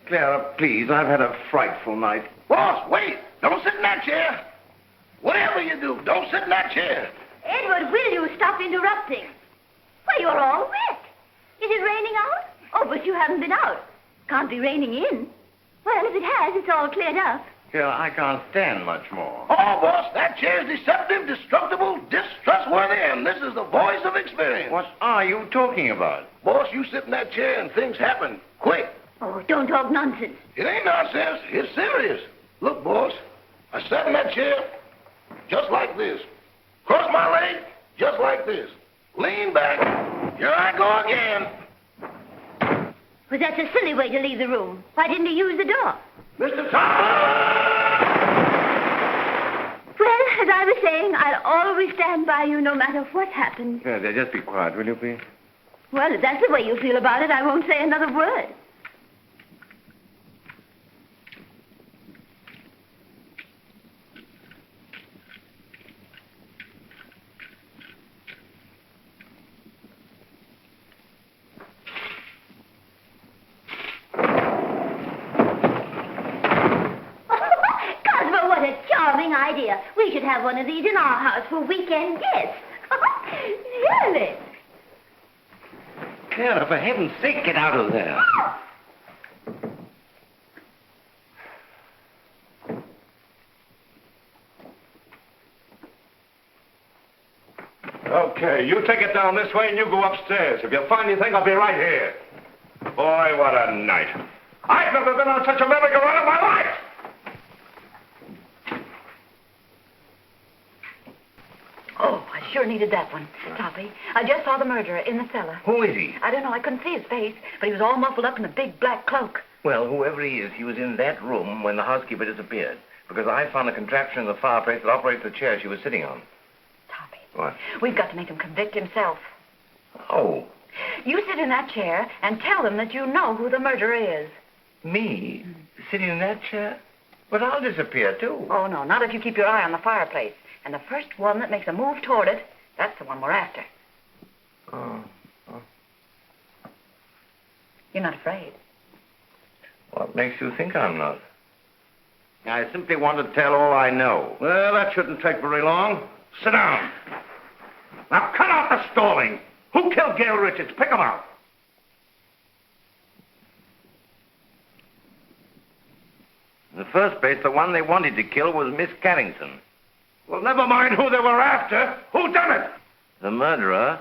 Clara, please, I've had a frightful night. Boss, wait. Don't sit in that chair. Whatever you do, don't sit in that chair. Edward, will you stop interrupting? Why, you're all wet. Is it raining out? Oh, but you haven't been out. Can't be raining in. Well, if it has, it's all cleared up. Clara, I can't stand much more. Oh, boss, that chair's deceptive, destructible, distrustworthy, and this is the voice of experience. What are you talking about? Boss, you sit in that chair and things happen quick. Oh, don't talk nonsense. It ain't nonsense. It's serious. Look, boss, I sat in that chair just like this. Cross my leg just like this. Lean back. Here I go again. Well, that's a silly way to leave the room. Why didn't he use the door? Mr. Topper! Well, as I was saying, I'll always stand by you no matter what happens. Clara, just be quiet, will you, please? Well, if that's the way you feel about it, I won't say another word. idea. We should have one of these in our house for weekend guests. Really? Clara, for heaven's sake, get out of there. Okay, you take it down this way and you go upstairs. If you find anything, I'll be right here. Boy, what a night. I've never been on such a merry-go-round in my life. Oh, I sure needed that one. Toppy, I just saw the murderer in the cellar. Who is he? I don't know. I couldn't see his face, but he was all muffled up in a big black cloak. Well, whoever he is, he was in that room when the housekeeper disappeared. Because I found a contraption in the fireplace that operates the chair she was sitting on. Toppy. What? We've got to make him convict himself. Oh, You sit in that chair and tell them that you know who the murderer is. me? Sitting in that chair? But I'll disappear, too. Oh, no, not if you keep your eye on the fireplace. And the first one that makes a move toward it, that's the one we're after. Oh. You're not afraid. What makes you think I'm not? I simply want to tell all I know. Well, that shouldn't take very long. Sit down. Now, cut out the stalling. Who killed Gail Richards? Pick him out. In the first place, the one they wanted to kill was Miss Carrington. Well, never mind who they were after. Who done it? The murderer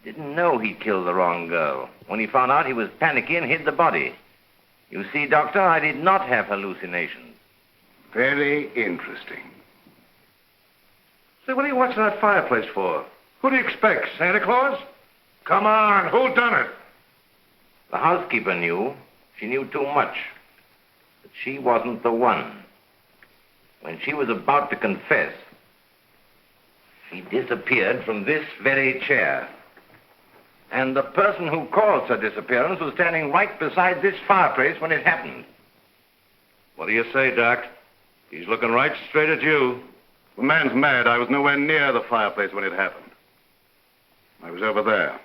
didn't know he killed the wrong girl. When he found out, he was panicky and hid the body. You see, Doctor, I did not have hallucinations. Very interesting. Say, what are you watching that fireplace for? Who do you expect, Santa Claus? Come on, who done it? The housekeeper knew. She knew too much. But she wasn't the one. When she was about to confess, she disappeared from this very chair. And the person who caused her disappearance was standing right beside this fireplace when it happened. What do you say, Doc? He's looking right straight at you. The man's mad. I was nowhere near the fireplace when it happened. I was over there.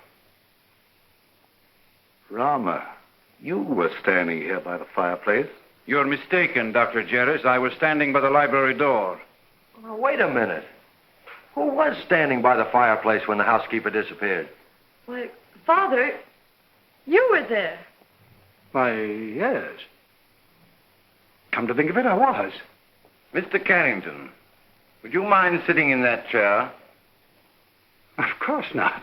Rama, you were standing here by the fireplace. You're mistaken, Dr. Jerris. I was standing by the library door. Now, wait a minute. Who was standing by the fireplace when the housekeeper disappeared? Why, Father, you were there. Why, yes. Come to think of it, I was. Mr. Carrington, would you mind sitting in that chair? Of course not.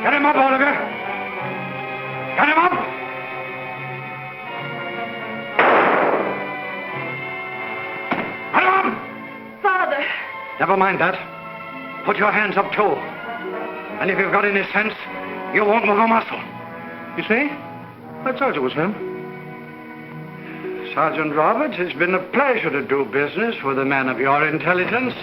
Get him up, Oliver! Get him up! Get him up! Father! Never mind that. Put your hands up, too. And if you've got any sense, you won't move a muscle. You see? I told you it was him. Sergeant Roberts, it's been a pleasure to do business with a man of your intelligence.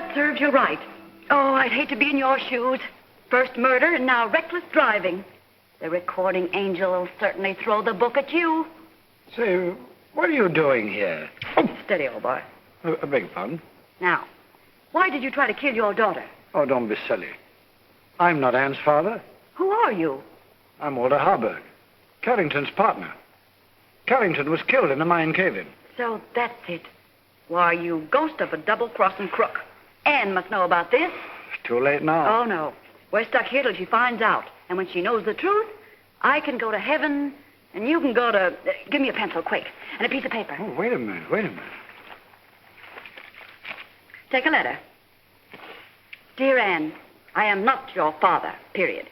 that serves you right. Oh, I'd hate to be in your shoes. First murder and now reckless driving. The recording angel will certainly throw the book at you. Say, what are you doing here? Steady, old boy. I beg your pardon? Now, why did you try to kill your daughter? Oh, don't be silly. I'm not Anne's father. Who are you? I'm Walter Harburg, Carrington's partner. Carrington was killed in a mine cave-in. So that's it. Why, you ghost of a double-crossing crook. Anne must know about this. It's too late now. Oh, no. We're stuck here till she finds out. And when she knows the truth, I can go to heaven, and you can go to... give me a pencil, quick, and a piece of paper. Oh, wait a minute. Take a letter. Dear Anne, I am not your father, period.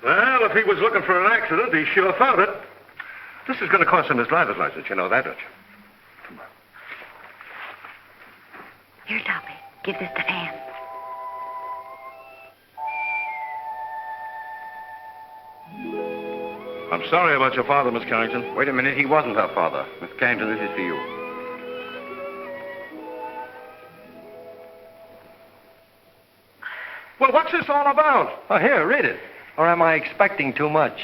Well, if he was looking for an accident, he sure found it. This is going to cost him his driver's license. You know that, don't you? Come on. Here, Toppy. Give this to Anne. I'm sorry about your father, Miss Carrington. Wait a minute. He wasn't her father. Miss Carrington, this is for you. Well, what's this all about? Oh, here, read it. Or am I expecting too much?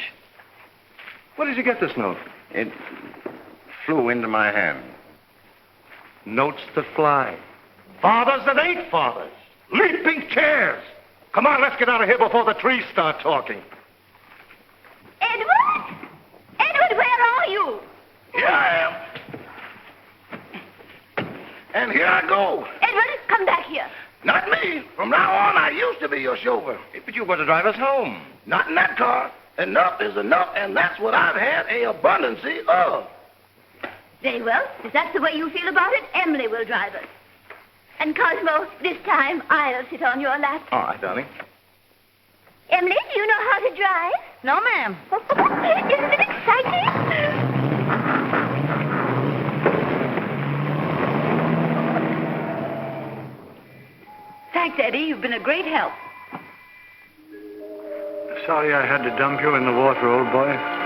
Where did you get this note? It flew into my hand. Notes to fly. Fathers that ain't fathers. Leaping chairs. Come on, let's get out of here before the trees start talking. Edward? Edward, where are you? Here I am. And here I go. Edward, come back here. Not me. From now on, I used to be your chauffeur. But you were to drive us home. Not in that car. Enough is enough, and that's what I've had a abundance of. Very well. If that's the way you feel about it, Emily will drive us. And Cosmo, this time I'll sit on your lap. All right, darling. Emily, do you know how to drive? No, ma'am. Isn't it exciting? Thanks, Eddie. You've been a great help. Sorry I had to dump you in the water, old boy.